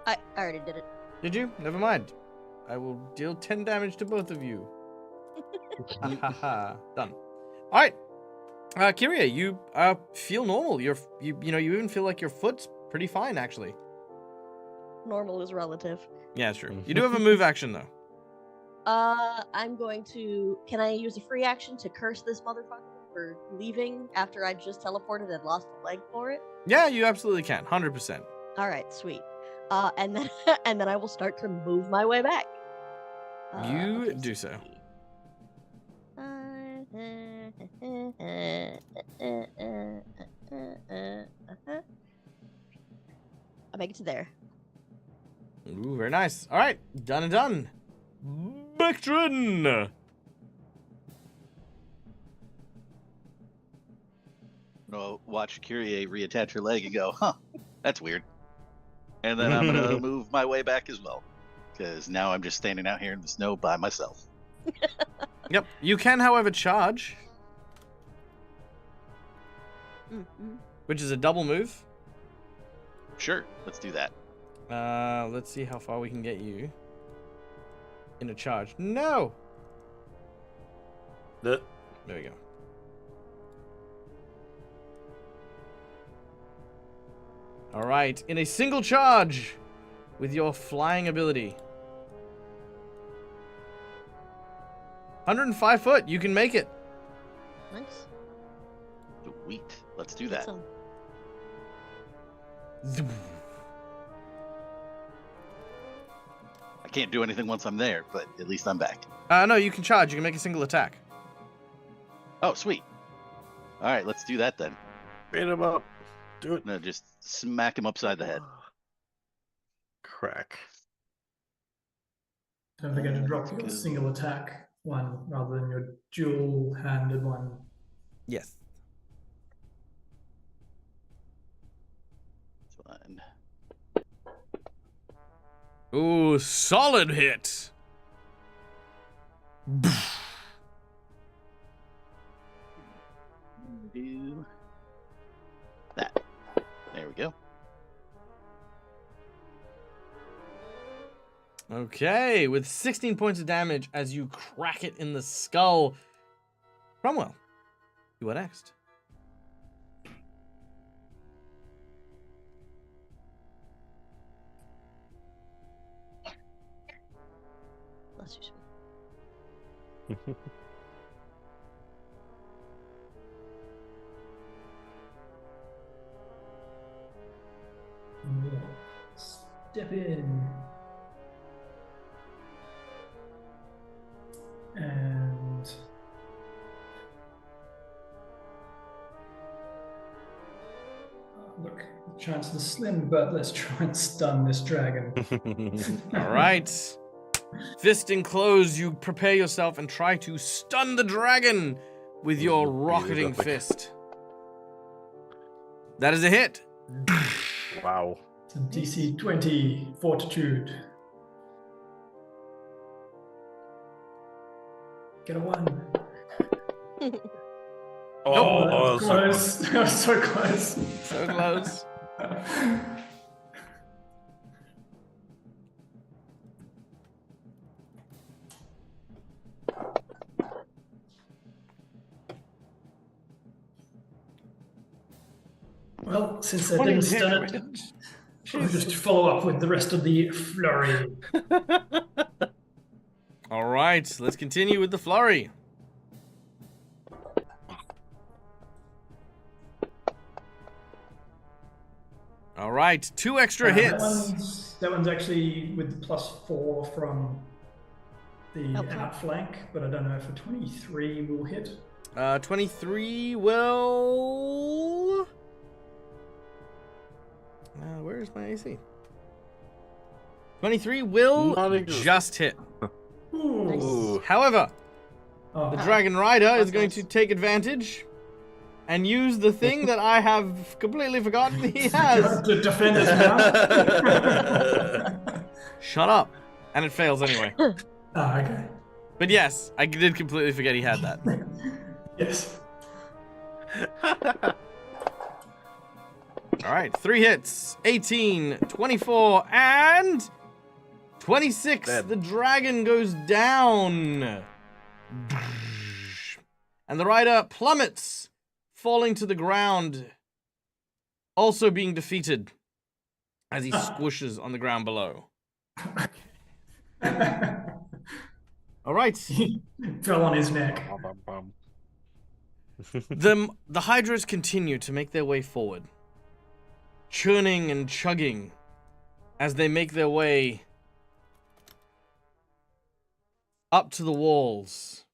I already did it. Did you? Never mind. I will deal 10 damage to both of you. Haha. Done. All right. Kyria, you feel normal. You even feel like your foot's pretty fine, actually. Normal is relative. Yeah, it's true. You do have a move action, though. I'm going to. Can I use a free action to curse this motherfucker for leaving after I just teleported and lost a leg for it? Yeah, you absolutely can. 100%. All right, sweet. And then and then I will start to move my way back. You okay, do so. I make it to there. Ooh, very nice. All right, done and done. Bectrin! I'll watch Kyrie reattach her leg and go, huh, that's weird. And then I'm going to move my way back as well. Because now I'm just standing out here in the snow by myself. Yep. You can, however, charge, which is a double move. Sure, let's do that. Let's see how far we can get you in a charge. No! There we go. All right, in a single charge with your flying ability. 105 foot, you can make it. Nice. Sweet. Let's do that. Awesome. I can't do anything once I'm there, but at least I'm back. No, you can charge. You can make a single attack. Oh, sweet. All right, let's do that then. Beat him up. Do it. No, just smack him upside the head. Crack. Don't forget to drop your good. single attack one rather than your dual-handed one. Yes. Fine. Ooh, solid hit. Do that. There we go. Okay, with 16 points of damage as you crack it in the skull. Cromwell, you are next. Bless you, sweet. Step in. And look, the chance is slim, but let's try and stun this dragon. All right. Fist enclosed, you prepare yourself and try to stun the dragon with your rocketing fist. That is a hit. Wow. It's a DC 20 fortitude. Get a 1. Oh, that was close. That was so close. So close. Well, since I didn't stun it, I'll just follow up with the rest of the flurry. All right, let's continue with the flurry. All right, 2 extra hits. That one's actually with the +4 from the Okay. outflank, but I don't know if a 23 will hit. 23 will... where's my AC? 23 will Not just hit. Ooh. However, Oh, the Dragon Rider is going to take advantage and use the thing that I have completely forgotten he has. to defend his mouth. Shut up. And it fails anyway. Ah, okay. But yes, I did completely forget he had that. Yes. All right, 3 hits, 18, 24, and 26. Dead. The dragon goes down. And the rider plummets, falling to the ground, also being defeated as he squishes on the ground below. All right. He fell on his neck. The hydras continue to make their way forward, churning and chugging as they make their way up to the walls.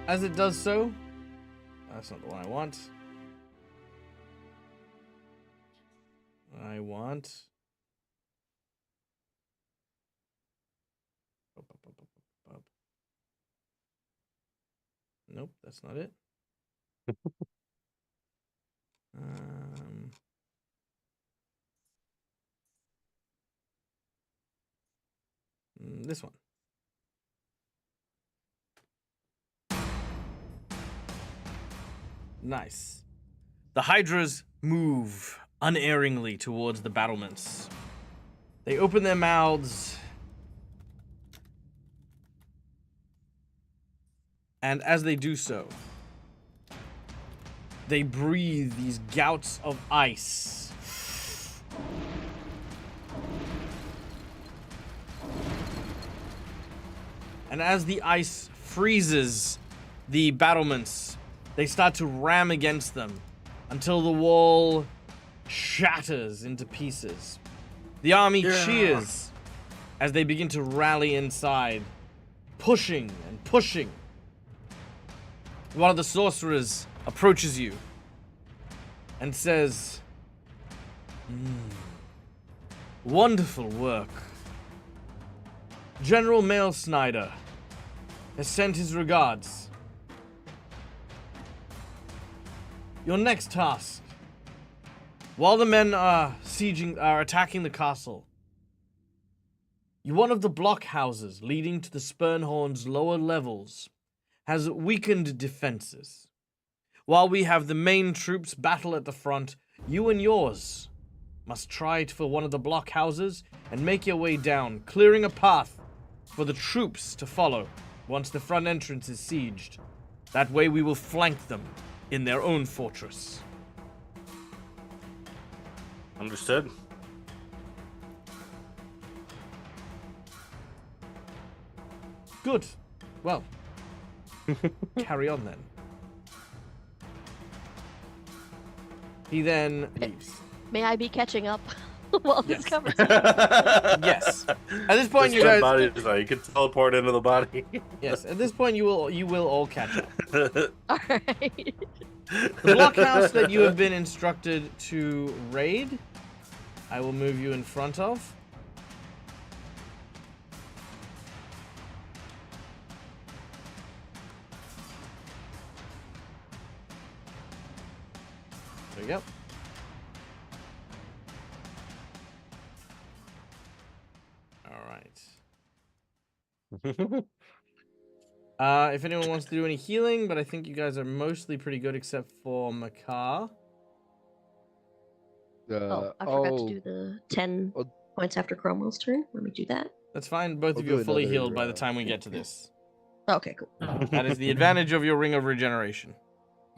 As it does so, that's not the one I want. I want... Nope, that's not it. This one. Nice. The hydras move unerringly towards the battlements. They open their mouths, and as they do so, they breathe these gouts of ice. And as the ice freezes the battlements, they start to ram against them until the wall shatters into pieces. The army cheers as they begin to rally inside, pushing and pushing. One of the sorcerers approaches you and says, wonderful work. General Mail Snyder has sent his regards. Your next task, while the men are attacking the castle, one of the blockhouses leading to the Spurnhorn's lower levels has weakened defenses. While we have the main troops battle at the front, you and yours must try for one of the blockhouses and make your way down, clearing a path for the troops to follow once the front entrance is sieged. That way we will flank them in their own fortress. Understood. Good. Well, carry on then. He then leaves. May I be catching up while this Yes. conversation? Yes. At this point, you This guys. body is like, you can teleport into the body. Yes. At this point, you will all catch up. All right. The blockhouse that you have been instructed to raid, I will move you in front of. There we go. All right. If anyone wants to do any healing, but I think you guys are mostly pretty good except for Makar. Oh, I forgot to do the 10 I'll- points after Cromwell's turn. Let me do that. That's fine. Both I'll of you do are fully another, healed by the time we get to this. Okay, cool. That is the advantage of your Ring of Regeneration.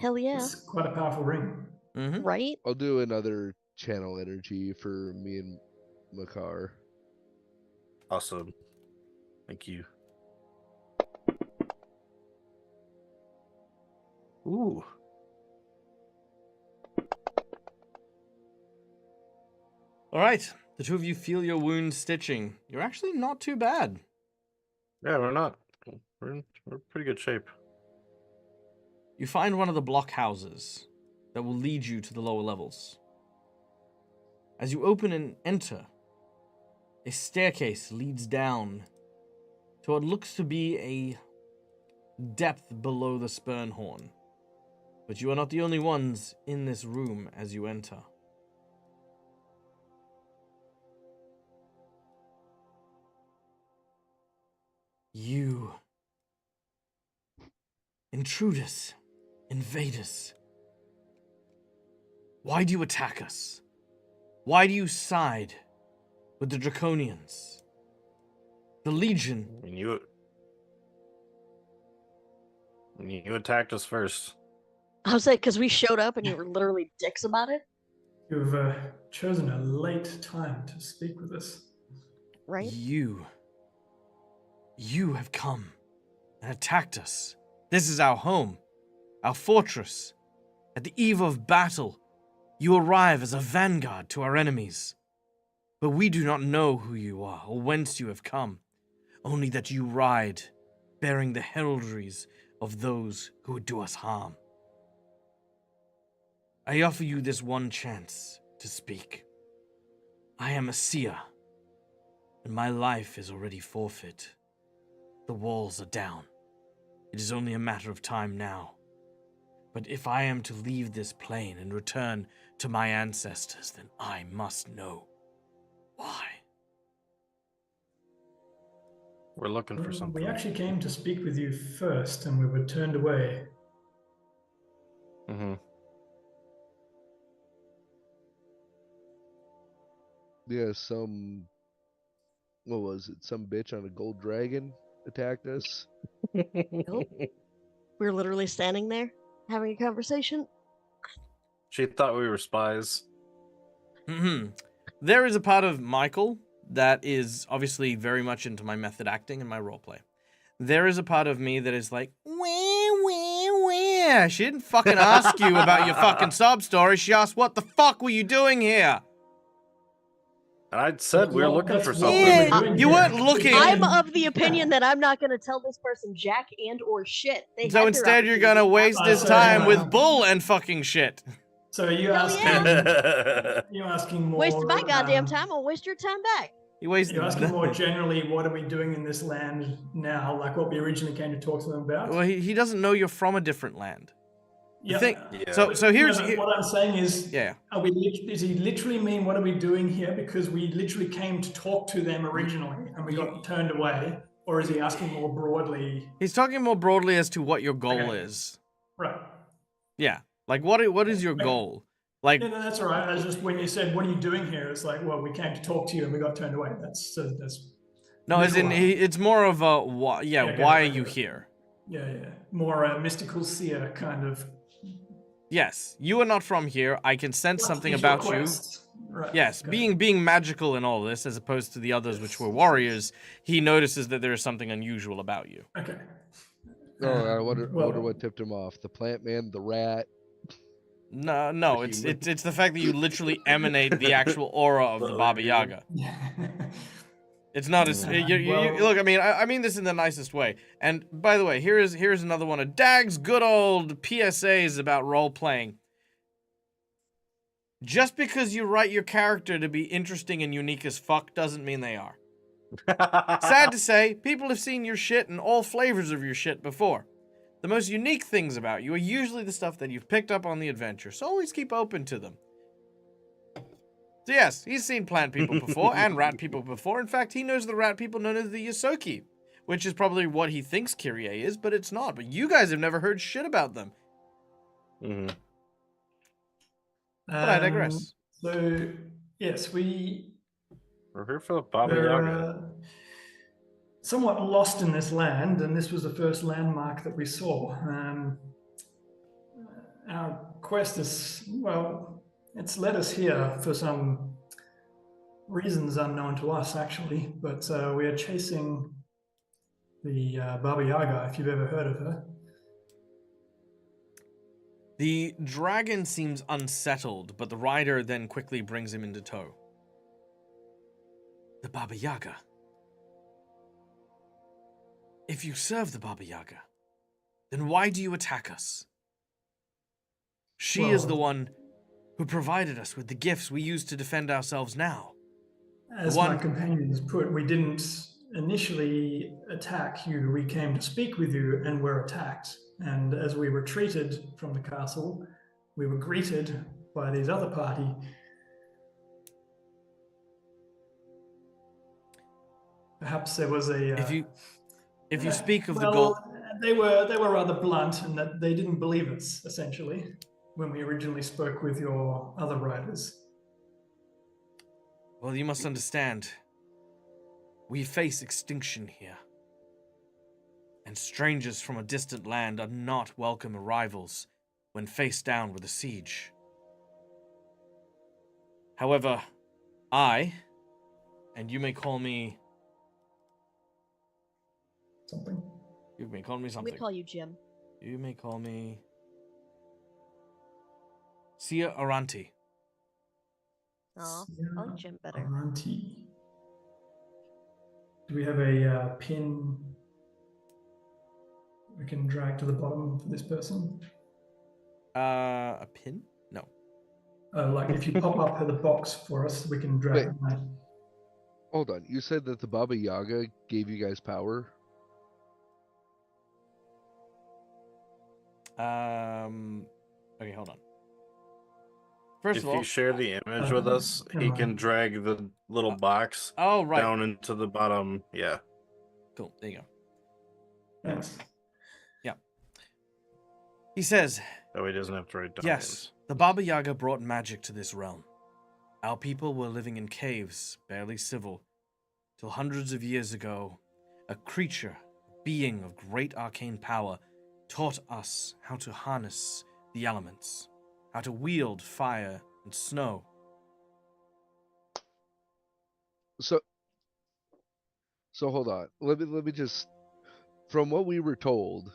Hell yeah. It's quite a powerful ring. Mm-hmm. Right? I'll do another channel energy for me and Makar. Awesome. Thank you. Ooh. All right. The two of you feel your wounds stitching. You're actually not too bad. Yeah, we're not. We're in pretty good shape. You find one of the blockhouses that will lead you to the lower levels. As you open and enter, a staircase leads down to what looks to be a depth below the Spurnhorn. But you are not the only ones in this room as you enter. You intruders, Invaders. Why do you attack us? Why do you side with the Draconians? The Legion. When you attacked us first. I was like, because we showed up and you were literally dicks about it, You've chosen a late time to speak with us. right? You have come and attacked us. This is our home, our fortress. At the eve of battle, you arrive as a vanguard to our enemies. But we do not know who you are or whence you have come, only that you ride, bearing the heraldries of those who would do us harm. I offer you this one chance to speak. I am a seer, and my life is already forfeit. The walls are down. It is only a matter of time now. But if I am to leave this plane and return to my ancestors, then I must know why. We're looking for something. We actually came to speak with you first, and we were turned away. Mm-hmm. Yeah, what was it? Some bitch on a gold dragon attacked us. Nope. We were literally standing there having a conversation. She thought we were spies. There is a part of Michael that is obviously very much into my method acting and my roleplay. There is a part of me that is like, where? She didn't fucking ask you about your fucking sob story. She asked, what the fuck were you doing here? And I said we were looking That's for what something. we were doing You here. weren't looking. I'm of the opinion that I'm not going to tell this person jack and or shit. They So had their instead, you're gonna opportunity. waste his time with bull and fucking shit. So are you Hell asking? yeah. You're asking more. Wasted my goddamn time. I'll waste your time back. You wasted. You're asking more generally, what are we doing in this land now? Like what we originally came to talk to them about. Well, he doesn't know you're from a different land. Yeah. thing- Yeah. So here's what I'm saying is, yeah. are we? Does he literally mean what are we doing here? Because we literally came to talk to them originally, and we got turned away. Or is he asking more broadly? He's talking more broadly as to what your goal Okay. is. Right. Yeah, like what is your goal? Like, Yeah, no, that's all right. I was just when you said, "What are you doing here?" It's like, well, we came to talk to you, and we got turned away. That's. no, as in literal. it's more of a why. Yeah, Yeah, okay, why are okay. you here? Yeah. More a mystical seer kind of. Yes, you are not from here. I can sense something Is your about you. quest. Right. Yes, okay. being magical in all this, as opposed to the others, which were warriors, he notices that there is something unusual about you. Okay. Oh, I wonder well- what tipped him off. The plant man, the rat. No, it's the fact that you literally emanate the actual aura of the Baba Yaga. It's not as you look. I mean this in the nicest way. And by the way, here's another one of Dag's good old PSAs about role playing. Just because you write your character to be interesting and unique as fuck doesn't mean they are. Sad to say, people have seen your shit and all flavors of your shit before. The most unique things about you are usually the stuff that you've picked up on the adventure, so always keep open to them. So yes, he's seen plant people before and rat people before. In fact, he knows the rat people known as the Yosoki, which is probably what he thinks Kyrie is, but it's not. But you guys have never heard shit about them. Mm-hmm. But I digress. So yes, We're here for the Baba we're Yaga. somewhat lost in this land, and this was the first landmark that we saw. Our quest is, well, it's led us here for some reasons unknown to us, actually, but we are chasing the Baba Yaga, if you've ever heard of her. The dragon seems unsettled, but the rider then quickly brings him into tow. The Baba Yaga. If you serve the Baba Yaga, then why do you attack us? She is the one who provided us with the gifts we use to defend ourselves now. As my companions put, we didn't initially attack you, we came to speak with you and were attacked. And as we retreated from the castle, we were greeted by these other party. Perhaps there was a... If you speak of the goal... they were rather blunt in that they didn't believe us, essentially, when we originally spoke with your other riders. Well, you must understand. We face extinction here. And strangers from a distant land are not welcome arrivals when faced down with a siege. However, and you may call me... Something. You may call me something. We call you Jim. You may call me... Sia Aranti. Oh, I like Jim better. Aranti. Do we have a pin we can drag to the bottom for this person? A pin? No. Like if you pop up the box for us, we can drag Wait. that. Hold on. You said that the Baba Yaga gave you guys power? Okay, hold on. First If of all... you share the image with us, never he mind. can drag the little box Oh, right. down into the bottom. Yeah. Cool, there you go. Thanks. He says, That way he doesn't have to write down yes, names. the Baba Yaga brought magic to this realm. Our people were living in caves, barely civil, till hundreds of years ago, a creature, a being of great arcane power, taught us how to harness the elements, how to wield fire and snow. So hold on. Let me just, from what we were told,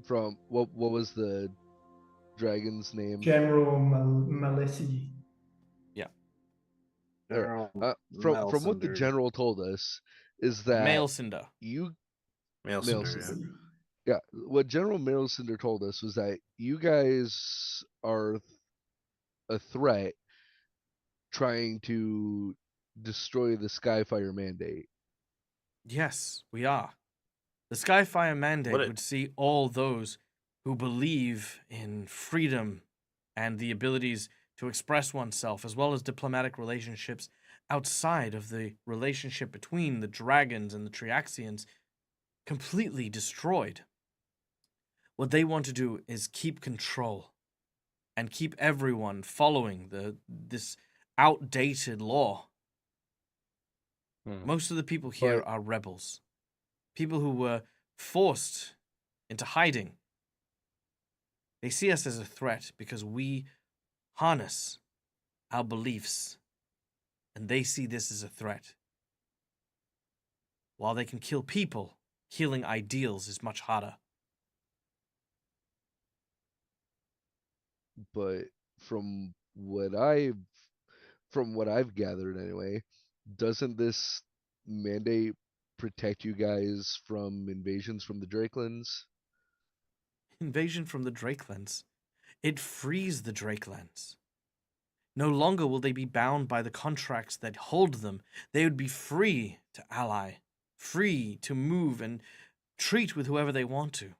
from what was the dragon's name? General Malesi. From what the general told us is that Male Cinder. Male Cinder, yeah. What General Cinder told us was that you guys are a threat trying to destroy the Skyfire Mandate. Yes, we are. The Skyfire Mandate What it- would see all those who believe in freedom and the abilities to express oneself, as well as diplomatic relationships outside of the relationship between the dragons and the Triaxians, completely destroyed. What they want to do is keep control and keep everyone following this outdated law. Most of the people here are rebels. People who were forced into hiding. They see us as a threat because we harness our beliefs, and they see this as a threat. While they can kill people, killing ideals is much harder. But from what I've gathered anyway, doesn't this mandate protect you guys from invasions from the Drakelands? Invasion from the Drakelands. It frees the Drakelands. No longer will they be bound by the contracts that hold them. They would be free to ally, free to move and treat with whoever they want to.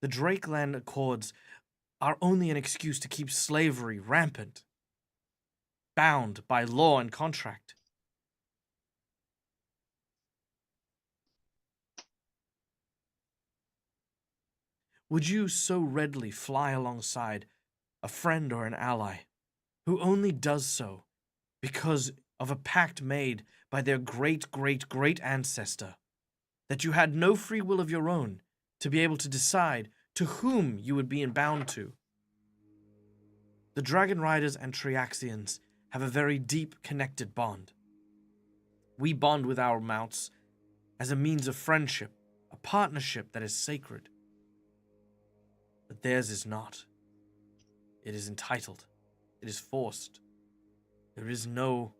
The Drakeland Accords are only an excuse to keep slavery rampant, bound by law and contract. Would you so readily fly alongside a friend or an ally who only does so because of a pact made by their great ancestor, that you had no free will of your own to be able to decide to whom you would be bound to? The dragonriders and Triaxians have a very deep connected bond. We bond with our mounts as a means of friendship, a partnership that is sacred. But theirs is not. It is entitled. It is forced. There is no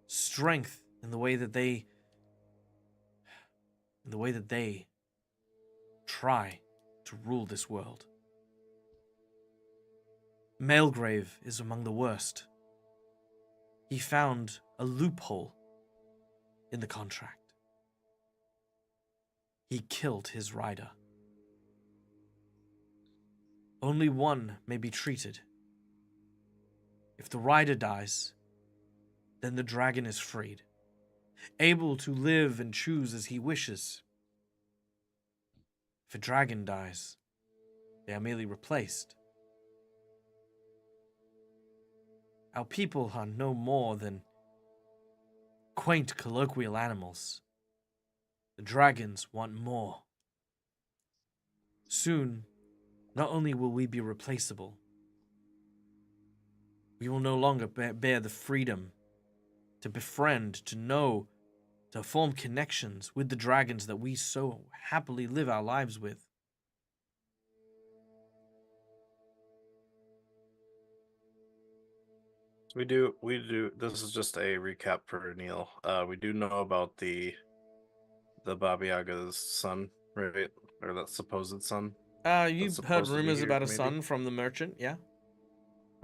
strength in the way that they try to rule this world. Maelgrave is among the worst. He found a loophole in the contract. He killed his rider. Only one may be treated. If the rider dies, then the dragon is freed, able to live and choose as he wishes. If a dragon dies, they are merely replaced. Our people are no more than quaint colloquial animals. The dragons want more. Soon, not only will we be replaceable, we will no longer bear the freedom to befriend, to know, to form connections with the dragons that we so happily live our lives with. We do. This is just a recap for Neil. We do know about the Baba Yaga's son, right? Or that supposed son. You That's heard supposed to be rumors here, about a maybe? son from the merchant, yeah?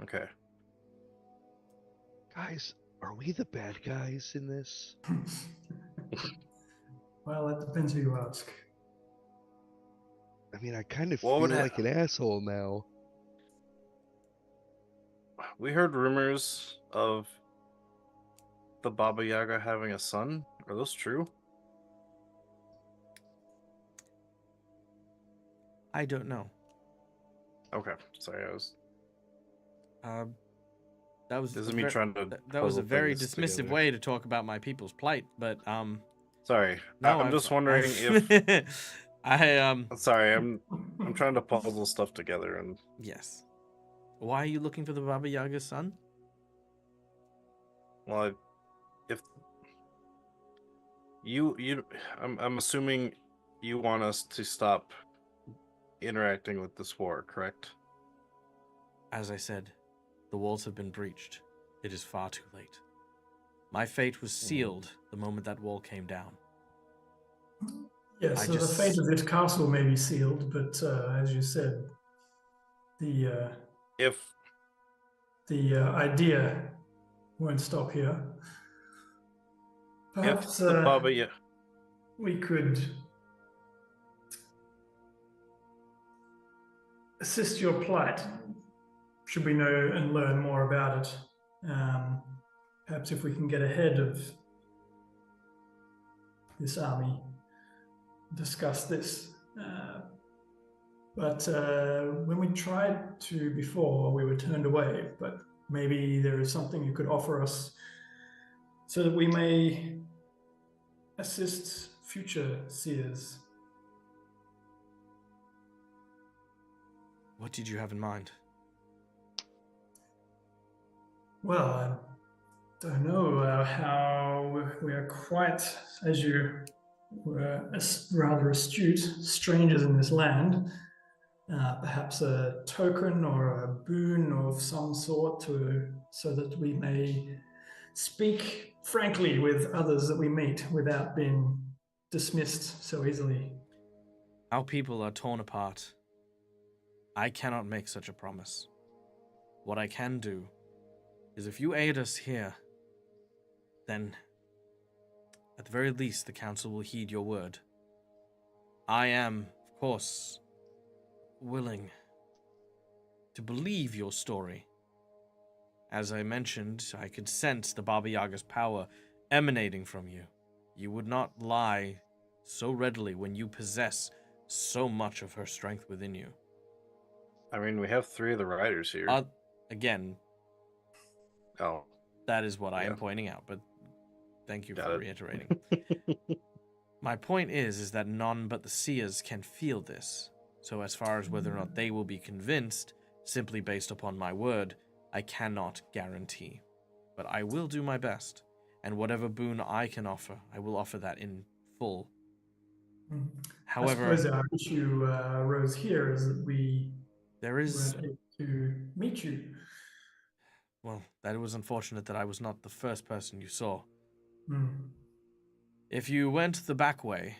Okay. Guys, are we the bad guys in this? Well, that depends who you ask. I mean, I kind of What feel would like an asshole now. We heard rumors of the Baba Yaga having a son. Are those true? I don't know. Okay. Sorry, I was. That was This is a me ver- trying to. that was a puzzle very things dismissive together. way to talk about my people's plight, but Sorry. no, I'm just wondering if. I Sorry, I'm trying to puzzle stuff together, and yes. Why are you looking for the Baba Yaga's son? well, if I'm assuming you want us to stop interacting with this war, correct? As I said, the walls have been breached. It is far too late. My fate was sealed the moment that wall came down. Yes, so the fate of this castle may be sealed, but as you said, the idea won't stop here. Perhaps if the Baba we could assist your plight, should we know and learn more about it. Perhaps if we can get ahead of this army, discuss this. But when we tried to before, we were turned away. But maybe there is something you could offer us so that we may assist future seers. What did you have in mind? Well, I don't know how we are quite, as you were rather astute, strangers in this land. Perhaps a token or a boon of some sort so that we may speak frankly with others that we meet without being dismissed so easily. Our people are torn apart. I cannot make such a promise. What I can do is if you aid us here, then at the very least the council will heed your word. I am, of course, willing to believe your story. As I mentioned, I could sense the Baba Yaga's power emanating from you. You would not lie so readily when you possess so much of her strength within you. I mean, we have 3 of the riders here. Again, Oh, that is what I am Yeah. pointing out, but thank you Got for it. reiterating. My point is that none but the seers can feel this. So as far as whether or not they will be convinced, simply based upon my word, I cannot guarantee. But I will do my best, and whatever boon I can offer, I will offer that in full. However, I suppose our issue arose here is that we there is... weren't able to meet you. Well, that was unfortunate that I was not the first person you saw. Hmm. If you went the back way,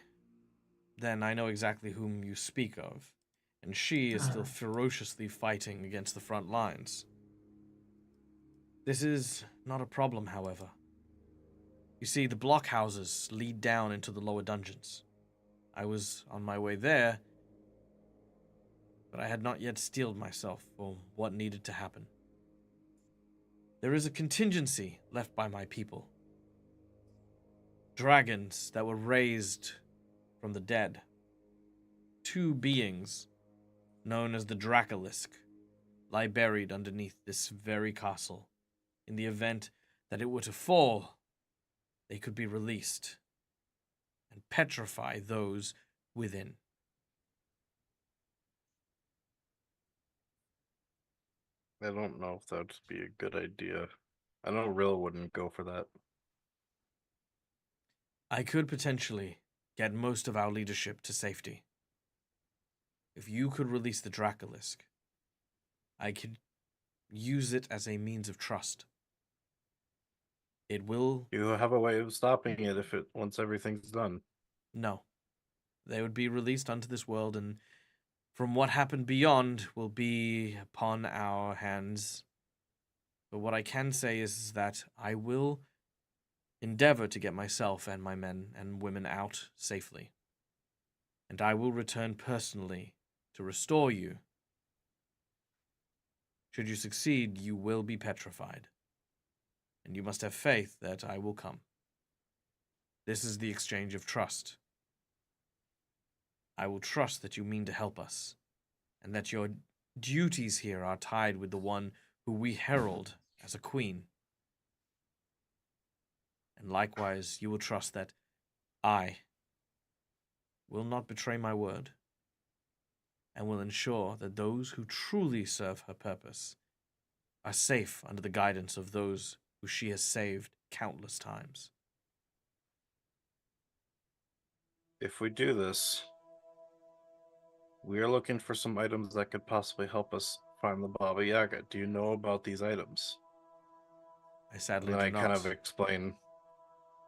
then I know exactly whom you speak of, and she is still ferociously fighting against the front lines. This is not a problem, however. You see, the blockhouses lead down into the lower dungeons. I was on my way there, but I had not yet steeled myself for what needed to happen. There is a contingency left by my people. Dragons that were raised from the dead. two beings known as the Dracolisk lie buried underneath this very castle. In the event that it were to fall, they could be released and petrify those within. I don't know if that'd be a good idea. I know Rill wouldn't go for that. I could potentially get most of our leadership to safety. If you could release the Dracolisk, I could use it as a means of trust. It will... You have a way of stopping it if it once everything's done. No. They would be released unto this world, and from what happened beyond will be upon our hands. But what I can say is that I will endeavor to get myself and my men and women out safely. And I will return personally to restore you. Should you succeed, you will be petrified. And you must have faith that I will come. This is the exchange of trust. I will trust that you mean to help us, and that your duties here are tied with the one who we herald as a queen. And likewise, you will trust that I will not betray my word, and will ensure that those who truly serve her purpose are safe under the guidance of those who she has saved countless times. If we do this, we are looking for some items that could possibly help us find the Baba Yaga. Do you know about these items? I sadly And then do I not. kind of explain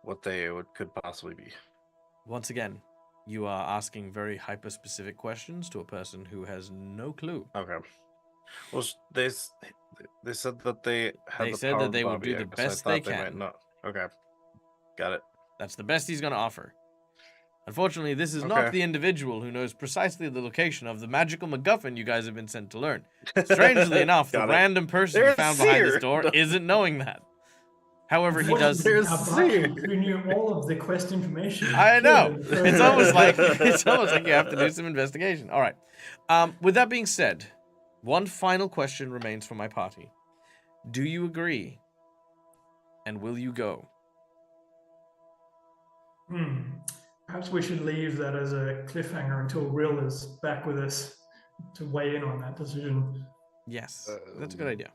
what they could possibly be. Once again, you are asking very hyper-specific questions to a person who has no clue. Okay. Well, they said that they had They the said power that of they will Baba do the Yaga, so I best thought they they might can. know. Okay. Got it. That's the best he's going to offer. Unfortunately, this is not Okay. the individual who knows precisely the location of the magical MacGuffin you guys have been sent to learn. Strangely enough, the Got it. random person you There's found behind this Seer. door No. isn't knowing that. However, he does... There's Our Seer. Bartle, who knew all of the quest information. I know. appeared in the first It's almost episode. like you have to do some investigation. All right. With that being said, one final question remains for my party. Do you agree? And will you go? Perhaps we should leave that as a cliffhanger until Rill is back with us to weigh in on that decision. Yes, that's a good idea.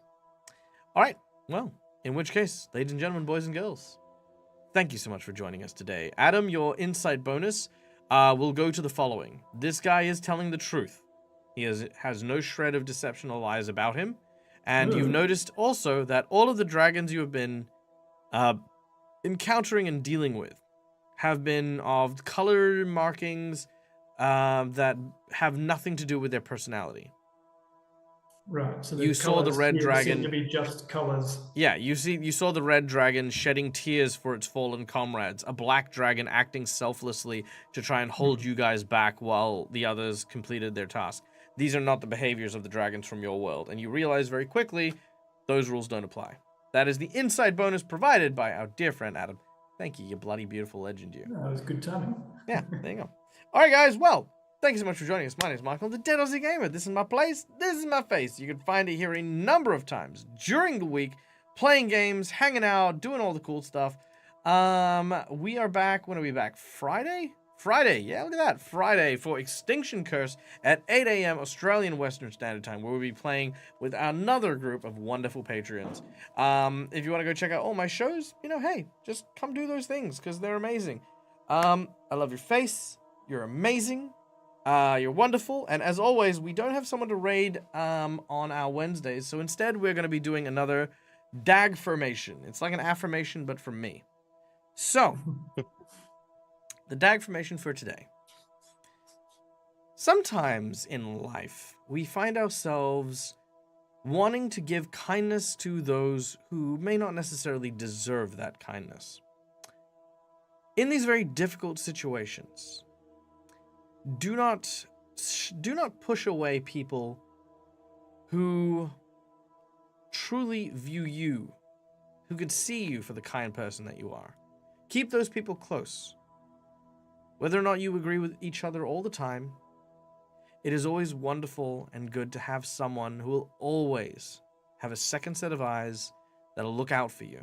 All right. Well, in which case, ladies and gentlemen, boys and girls, thank you so much for joining us today. Adam, your insight bonus will go to the following. This guy is telling the truth. He has no shred of deception or lies about him. And you've noticed also that all of the dragons you have been encountering and dealing with have been of color markings that have nothing to do with their personality. Right. So You saw the red seem dragon- to be just colors. Yeah, you saw the red dragon shedding tears for its fallen comrades, a black dragon acting selflessly to try and hold you guys back while the others completed their task. These are not the behaviors of the dragons from your world, and you realize very quickly those rules don't apply. That is the inside bonus provided by our dear friend Adam. Thank you, you bloody beautiful legend, you. That was good timing. Yeah, there you go. All right, guys. Well, thank you so much for joining us. My name is Michael, the Dead Aussie Gamer. This is my place. This is my face. You can find it here a number of times during the week, playing games, hanging out, doing all the cool stuff. We are back. When are we back? Friday? Friday. Yeah, look at that. Friday for Extinction Curse at 8 a.m. Australian Western Standard Time, where we'll be playing with another group of wonderful Patreons. If you want to go check out all my shows, hey, just come do those things because they're amazing. I love your face. You're amazing. You're wonderful. And as always, we don't have someone to raid on our Wednesdays. So instead, we're going to be doing another DAG formation. It's like an affirmation, but from me. So, the DAG formation for today. Sometimes in life, we find ourselves wanting to give kindness to those who may not necessarily deserve that kindness. In these very difficult situations, do not push away people who truly view you, who could see you for the kind person that you are. Keep those people close. Whether or not you agree with each other all the time, it is always wonderful and good to have someone who will always have a second set of eyes that'll look out for you.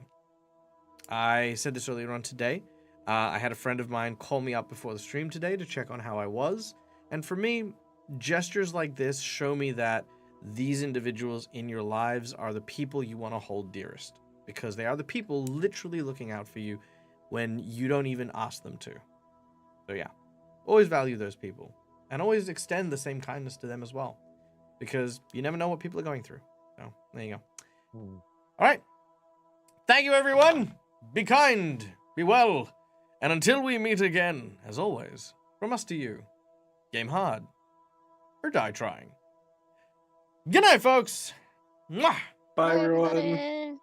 I said this earlier on today. I had a friend of mine call me up before the stream today to check on how I was. And for me, gestures like this show me that these individuals in your lives are the people you want to hold dearest, because they are the people literally looking out for you when you don't even ask them to. So yeah, always value those people and always extend the same kindness to them as well, because you never know what people are going through. So there you go. All right. Thank you, everyone. Be kind, be well, and until we meet again, as always, from us to you, game hard or die trying. Good night, folks. Mwah! Bye, everyone. everybody.